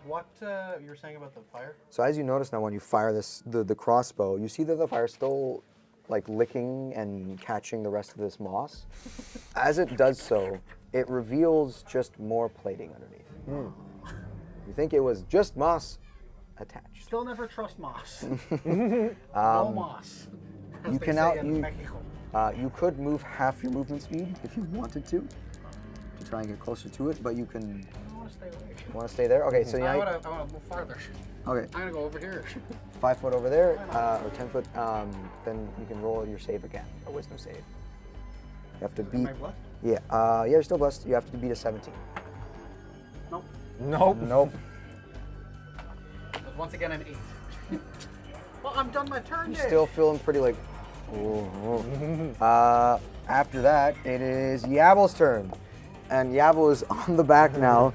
S3: What you were saying about the fire?
S1: So as you notice now, when you fire the crossbow, you see that the fire's still like licking and catching the rest of this moss. As it does so, it reveals just more plating underneath. You think it was just moss attached.
S3: Still never trust moss. No moss. as
S1: You
S3: they
S1: can
S3: say
S1: now
S3: in Mexico.
S1: you could move half your movement speed if you wanted to try and get closer to it, but you can.
S3: I want to stay away.
S1: Want to stay there? Okay, so
S3: I
S1: now.
S3: want to move farther.
S1: Okay,
S3: I'm gonna go over here.
S1: 5 foot over there, or 10 foot. Then you can roll your save again, a wisdom save. You have to
S3: Am
S1: beat.
S3: I blessed?
S1: Yeah, yeah, you're still blessed. You have to beat a 17.
S3: Nope.
S2: Nope.
S1: Nope.
S3: Once again, an 8. Well, I'm done my turn.
S1: You're
S3: Dave.
S1: still feeling pretty like. After that, it is Yabble's turn. and Yabble is on the back now,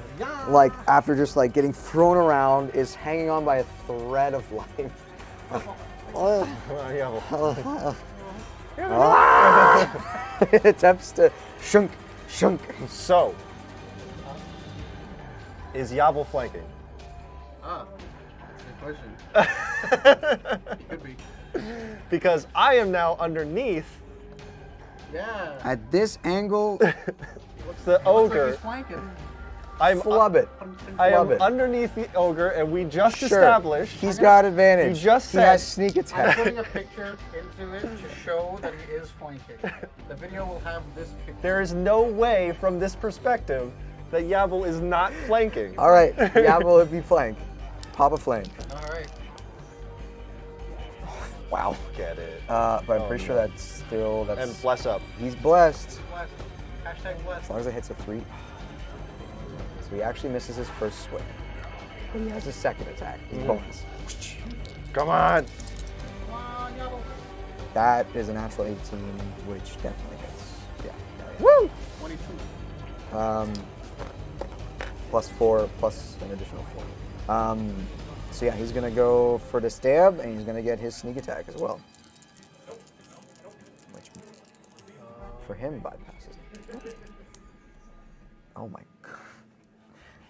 S1: like after just like getting thrown around, is hanging on by a thread of life. It attempts to shunk.
S2: So, is Yabble flanking?
S3: That's a good question. Could be.
S2: Because I am now underneath
S3: Yeah.
S1: At this angle,
S2: the
S3: Looks like
S2: ogre.
S3: he's flanking.
S2: I'm
S1: flub it.
S2: I am
S1: Flub it.
S2: underneath the ogre, and we just
S1: Sure.
S2: established.
S1: He's got advantage.
S2: You just
S1: he has
S2: said-
S1: sneak
S3: I'm
S1: attack.
S3: putting a picture into it to show that he is flanking. The video will have this picture.
S2: There is no way from this perspective that Yabble is not flanking.
S1: All right, Yabble would be flank. Pop a flame.
S3: All right.
S1: Wow.
S2: Get it.
S1: But I'm pretty sure that's still
S2: And bless up.
S1: He's blessed.
S3: Blessed. Hashtag blessed.
S1: As long as it hits a 3. So he actually misses his first swing. But he has a second attack. His bonus.
S2: Come on.
S3: Come on, Yabble.
S1: That is a natural 18, which definitely hits. Yeah.
S2: Woo!
S3: 22.
S1: Plus 4, plus an additional 4. So yeah, he's gonna go for the stab, and he's gonna get his sneak attack as well. Which, for him, bypasses. Oh my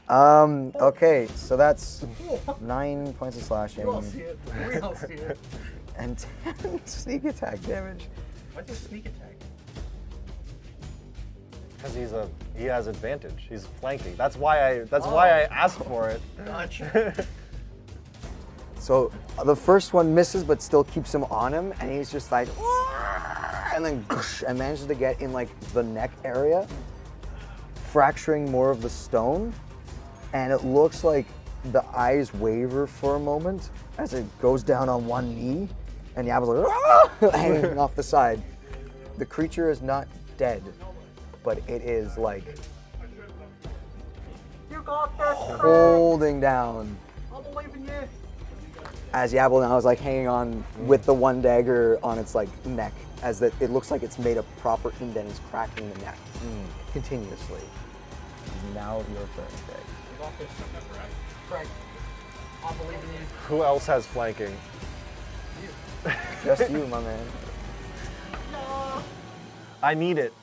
S1: god. Okay, so that's 9 points of slashing
S3: You all see it. We all see it.
S1: and 10 sneak attack damage.
S3: What's his sneak attack?
S2: Because he has advantage. He's flanking. That's why I asked for it.
S3: Gotcha.
S1: So the first one misses, but still keeps him on him, and he's just like, and then and manages to get in like the neck area, fracturing more of the stone, and it looks like the eyes waver for a moment as it goes down on one knee, and Yabble's like hanging off the side. The creature is not dead, but it is like
S3: You got this.
S1: holding down.
S3: I believe in you.
S1: As Yabble now is like hanging on with the one dagger on its like neck, as that it looks like it's made a proper indent. It's cracking the neck continuously. Now your turn, Craig.
S3: You got this. Craig. I believe in you.
S2: Who else has flanking?
S1: Just you, my man.
S2: I need it.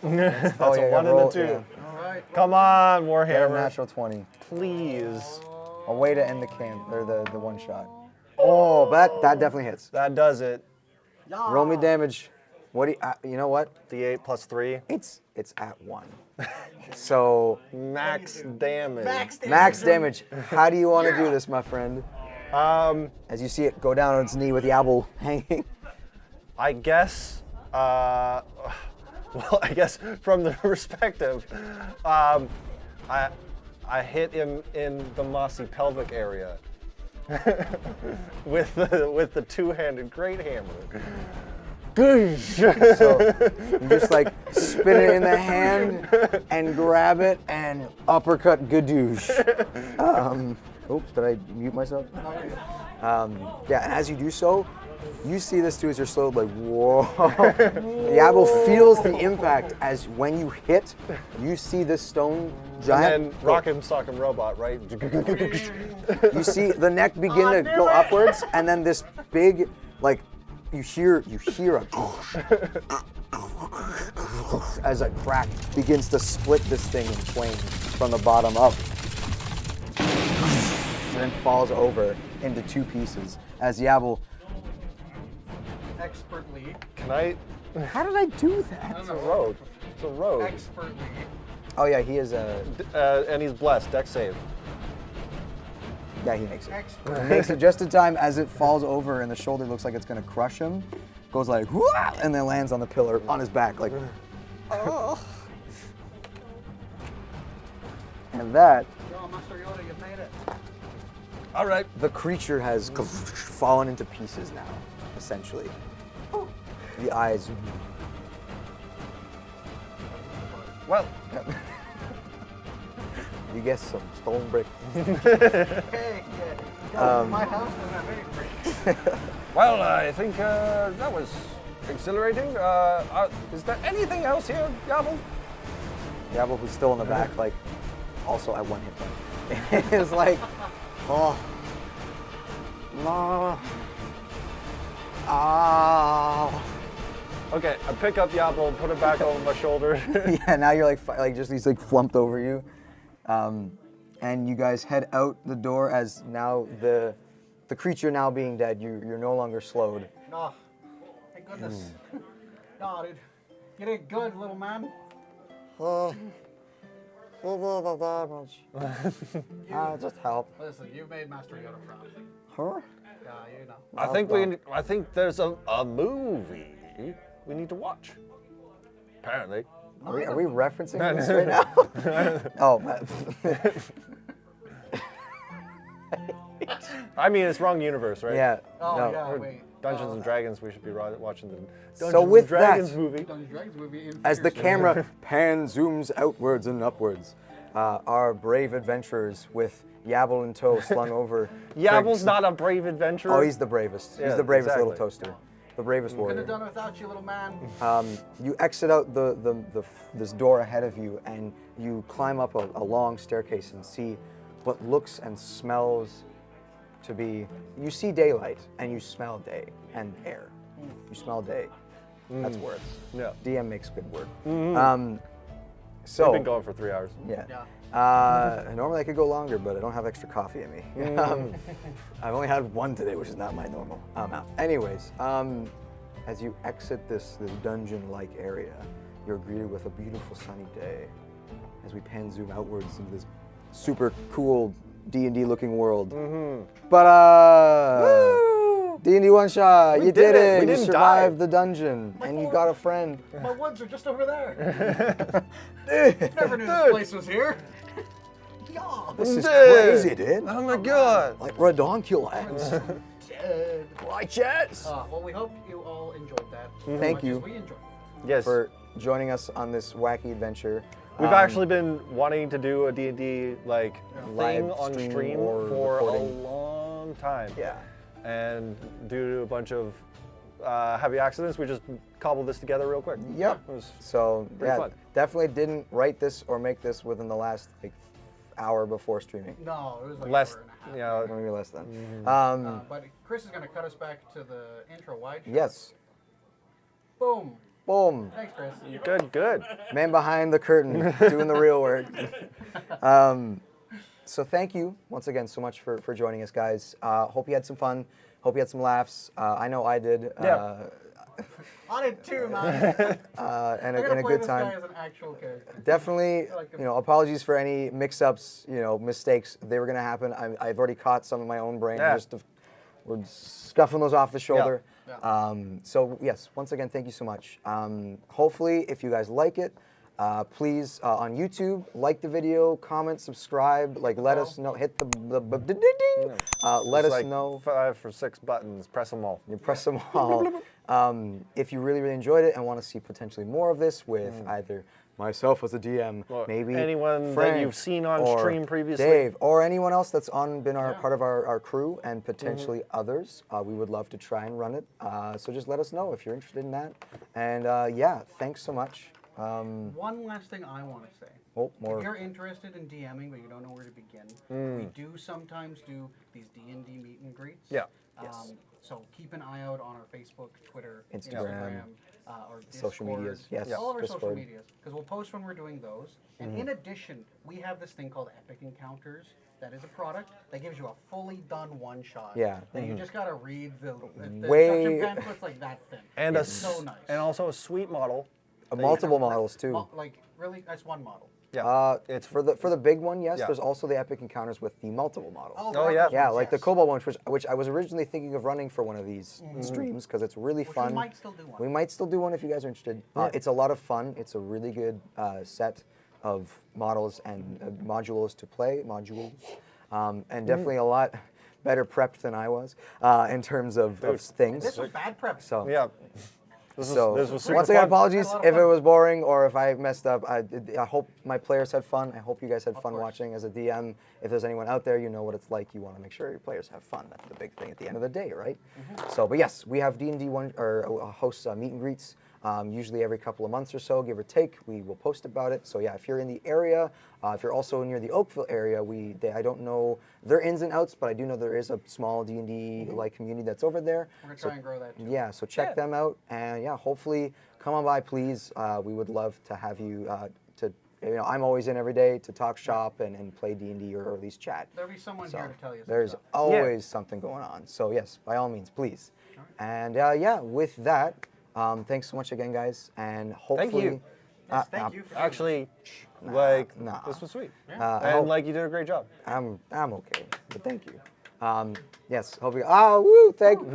S1: Oh,
S2: That's
S1: yeah,
S2: a 1 and
S1: roll-
S2: a 2.
S1: yeah.
S3: All right.
S2: Come on,
S1: Get a
S2: Warhammer.
S1: natural 20.
S2: Please.
S1: A way to end the or the one shot. Oh, but that definitely hits.
S2: That does it.
S1: Roll me damage. What do you know what?
S2: D8 plus 3.
S1: It's at 1. So
S2: Max damage.
S1: max damage. How do you want to do this, my friend? As you see it go down on its knee with Yabble hanging.
S2: I guess, well, I guess from the perspective, I hit him in the mossy pelvic area with the two-handed great hammer.
S1: So you just like spin it in the hand and grab it and uppercut gadoosh. Oops, did I mute myself? Yeah, and as you do so, you see this too as you're slowly like, whoa. Yabble feels the impact as when you hit, you see this stone giant.
S2: And then Rock'em Sock'em Robot, right?
S1: You see the neck begin to go upwards, and then this big, like, you hear a as a crack begins to split this thing in twain from the bottom up, and then falls over into 2 pieces as Yabble.
S3: Expertly.
S2: Can I?
S1: How did I do that?
S2: It's a rogue. It's a rogue.
S3: Expertly.
S1: Oh yeah, he is a.
S2: And he's blessed. Dex save.
S1: Yeah, he makes it.
S3: Expert.
S1: He makes it just in time as it falls over and the shoulder looks like it's gonna crush him. Goes like, "Whoa," and then lands on the pillar on his back, like. Oh. And that,
S3: Yo, Master Yoda, you've made it.
S2: All right.
S1: the creature has fallen into pieces now, essentially. The eyes.
S2: Well,
S1: You guess some stone brick.
S3: Hey, yeah. My house was not very great.
S2: well, I think that was exhilarating. Is there anything else here, Yabble?
S1: Diablo, who's still in the back, like, also at 1 hit point. It's like, oh, no, ah.
S2: Okay, I pick up Diablo, put it back over my shoulder.
S1: Yeah, now you're like just he's like flumped over you, and you guys head out the door as now the creature now being dead. You're no longer slowed.
S3: Oh, thank goodness. No, dude. You did good, little man.
S1: Just help.
S3: Listen, you made Master Yoda proud.
S1: Huh?
S3: Yeah, you know.
S2: I think there's a movie we need to watch. Apparently.
S1: Are we referencing this right now? Oh, man.
S2: I mean, it's wrong universe, right?
S1: Yeah.
S3: Oh,
S1: no.
S3: yeah,
S2: Or
S3: wait.
S2: Dungeons and Dragons. We should be watching the Dungeons
S1: So with
S2: and Dragons
S1: that,
S2: movie.
S3: Dungeons and Dragons movie in
S1: As the
S3: theaters.
S1: camera zooms outwards and upwards, our brave adventurers with Yabble in tow slung over.
S2: Yabble's not a brave adventurer.
S1: Oh, he's the bravest.
S2: Yeah,
S1: He's the bravest
S2: exactly.
S1: little toaster. The bravest
S3: Couldn't
S1: warrior.
S3: have done it without you, little man.
S1: You exit out this door ahead of you, and you climb up a long staircase and see what looks and smells to be. You see daylight, and you smell day and air. You smell day. That's words.
S2: Yeah.
S1: DM makes good word.
S2: We've
S1: So
S2: been going for 3 hours.
S1: yeah.
S3: Yeah.
S1: Normally I could go longer, but I don't have extra coffee in me. I've only had one today, which is not my normal amount. Anyways, as you exit this dungeon-like area, you're greeted with a beautiful sunny day. As we pan zoom outwards into this super cool D&D looking world. But D&D one shot,
S2: We
S1: you
S2: did
S1: did
S2: it.
S1: it.
S2: We
S1: You
S2: didn't
S1: survived
S2: die.
S1: the dungeon, and you got a friend.
S3: My woods are just over there. Never knew this place was here. Yeah.
S1: This is
S2: Dude.
S1: crazy, dude.
S2: Oh my god.
S1: Like redonkulous.
S3: Dead.
S1: Like jets.
S3: Well, we hope you all enjoyed that.
S1: Thank
S3: as much
S1: you.
S3: As we enjoyed.
S2: Yes.
S1: For joining us on this wacky adventure.
S2: We've actually been wanting to do a D&D like
S1: Live
S2: thing on
S1: stream
S2: stream
S1: or
S2: for
S1: recording.
S2: a long time.
S1: Yeah.
S2: And due to a bunch of heavy accidents, we just cobbled this together real quick.
S1: Yep.
S2: It was
S1: So
S2: Pretty
S1: yeah,
S2: fun.
S1: definitely didn't write this or make this within the last like hour before streaming.
S3: No, it was like
S2: less,
S3: an hour and a half.
S2: yeah.
S1: Maybe less than.
S3: But Chris is going to cut us back to the intro wide shot.
S1: Yes.
S3: Boom.
S1: Boom.
S3: Thanks, Chris.
S2: Good.
S1: Man behind the curtain doing the real work. So thank you once again so much for joining us, guys. Hope you had some fun. Hope you had some laughs. I know I did.
S2: Yeah.
S3: On it too, man.
S1: And
S3: I'm going
S1: a
S3: to play
S1: good
S3: this
S1: time.
S3: guy as an actual character.
S1: Definitely,
S3: I like him.
S1: apologies for any mix-ups, mistakes. They were going to happen. I've already caught some in my own brain.
S2: Yeah.
S1: We're scuffing those off the shoulder.
S3: Yeah.
S1: So yes, once again, thank you so much. Hopefully, if you guys like it, please on YouTube, like the video, comment, subscribe, let us know, hit the ding, let
S2: It's
S1: us
S2: like
S1: know.
S2: 5 or 6 buttons. Press them all.
S1: You press them all. If you really enjoyed it and want to see potentially more of this with either myself as a DM,
S2: Or
S1: maybe
S2: anyone that
S1: Frank,
S2: you've seen on
S1: or
S2: stream previously.
S1: Dave, or anyone else that's been
S3: Yeah.
S1: part of our crew and potentially others, we would love to try and run it. So just let us know if you're interested in that. And yeah, thanks so much.
S3: One last thing I want to say.
S1: Oh, more.
S3: If you're interested in DMing but you don't know where to begin, we do sometimes do these D&D meet and greets.
S2: Yeah.
S1: Yes.
S3: So keep an eye out on our Facebook, Twitter,
S1: Instagram,
S3: our
S1: social
S3: Discord,
S1: medias. Yes,
S3: all of our social
S1: Discord.
S3: medias, because we'll post when we're doing those. And in addition, we have this thing called Epic Encounters. That is a product that gives you a fully done one shot.
S1: Yeah.
S3: That you just gotta read the
S1: Way-
S3: instruction pamphlets like that thin.
S2: And
S3: it's so nice.
S2: and also a sweet model.
S1: Multiple models too.
S3: Like really, that's one model.
S2: Yeah.
S1: It's for the big one. Yes,
S2: Yeah.
S1: there's also the epic encounters with the multiple models.
S2: Oh, yeah.
S1: Yeah, like the
S3: yes.
S1: Cobalt one, which I was originally thinking of running for one of these streams because it's really
S3: Which
S1: fun.
S3: we might still do one.
S1: We might still do one if you guys are interested. It's a lot of fun. It's a really good set of models and modules to play, and definitely a lot better prepped than I was in terms of things.
S3: This was bad prep.
S1: So
S2: Yeah. This was super
S1: once again,
S2: fun.
S1: apologies
S3: Had a lot of
S1: if it
S3: fun.
S1: was boring or if I messed up. I hope my players had fun. I hope you guys had fun
S3: course.
S1: watching as a DM. If there's anyone out there, you know what it's like. You want to make sure your players have fun. That's the big thing at the end of the day, right? So, but yes, we have D&D one or hosts meet and greets. Usually every couple of months or so, give or take, we will post about it. So yeah, if you're in the area, if you're also near the Oakville area, I don't know their ins and outs, but I do know there is a small D&D like community that's over there.
S3: We're gonna try and grow that too.
S1: Yeah, so check them out, and yeah, hopefully come on by, please. We would love to have you. I'm always in every day to talk shop and play D&D or at least chat.
S3: There'll be someone
S1: So
S3: here to tell you.
S1: there's
S3: stuff.
S1: always something going on. So yes, by all means, please. And yeah, with that, thanks so much again, guys, and hopefully.
S2: you.
S3: Yes, thank you for doing
S2: Actually,
S1: nah.
S2: this was sweet.
S1: I
S2: And
S1: hope-
S2: like you did a great job.
S1: I'm okay, but thank you. Yes, hope you. Oh, woo! Thank you,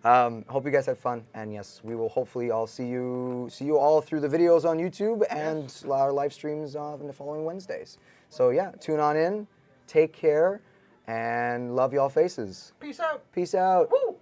S1: guys. Hope you guys had fun, and yes, we will hopefully all see you all through the videos on YouTube and our live streams in the following Wednesdays. So yeah, tune on in, take care, and love y'all faces.
S3: Peace out.
S1: Peace out.
S3: Woo!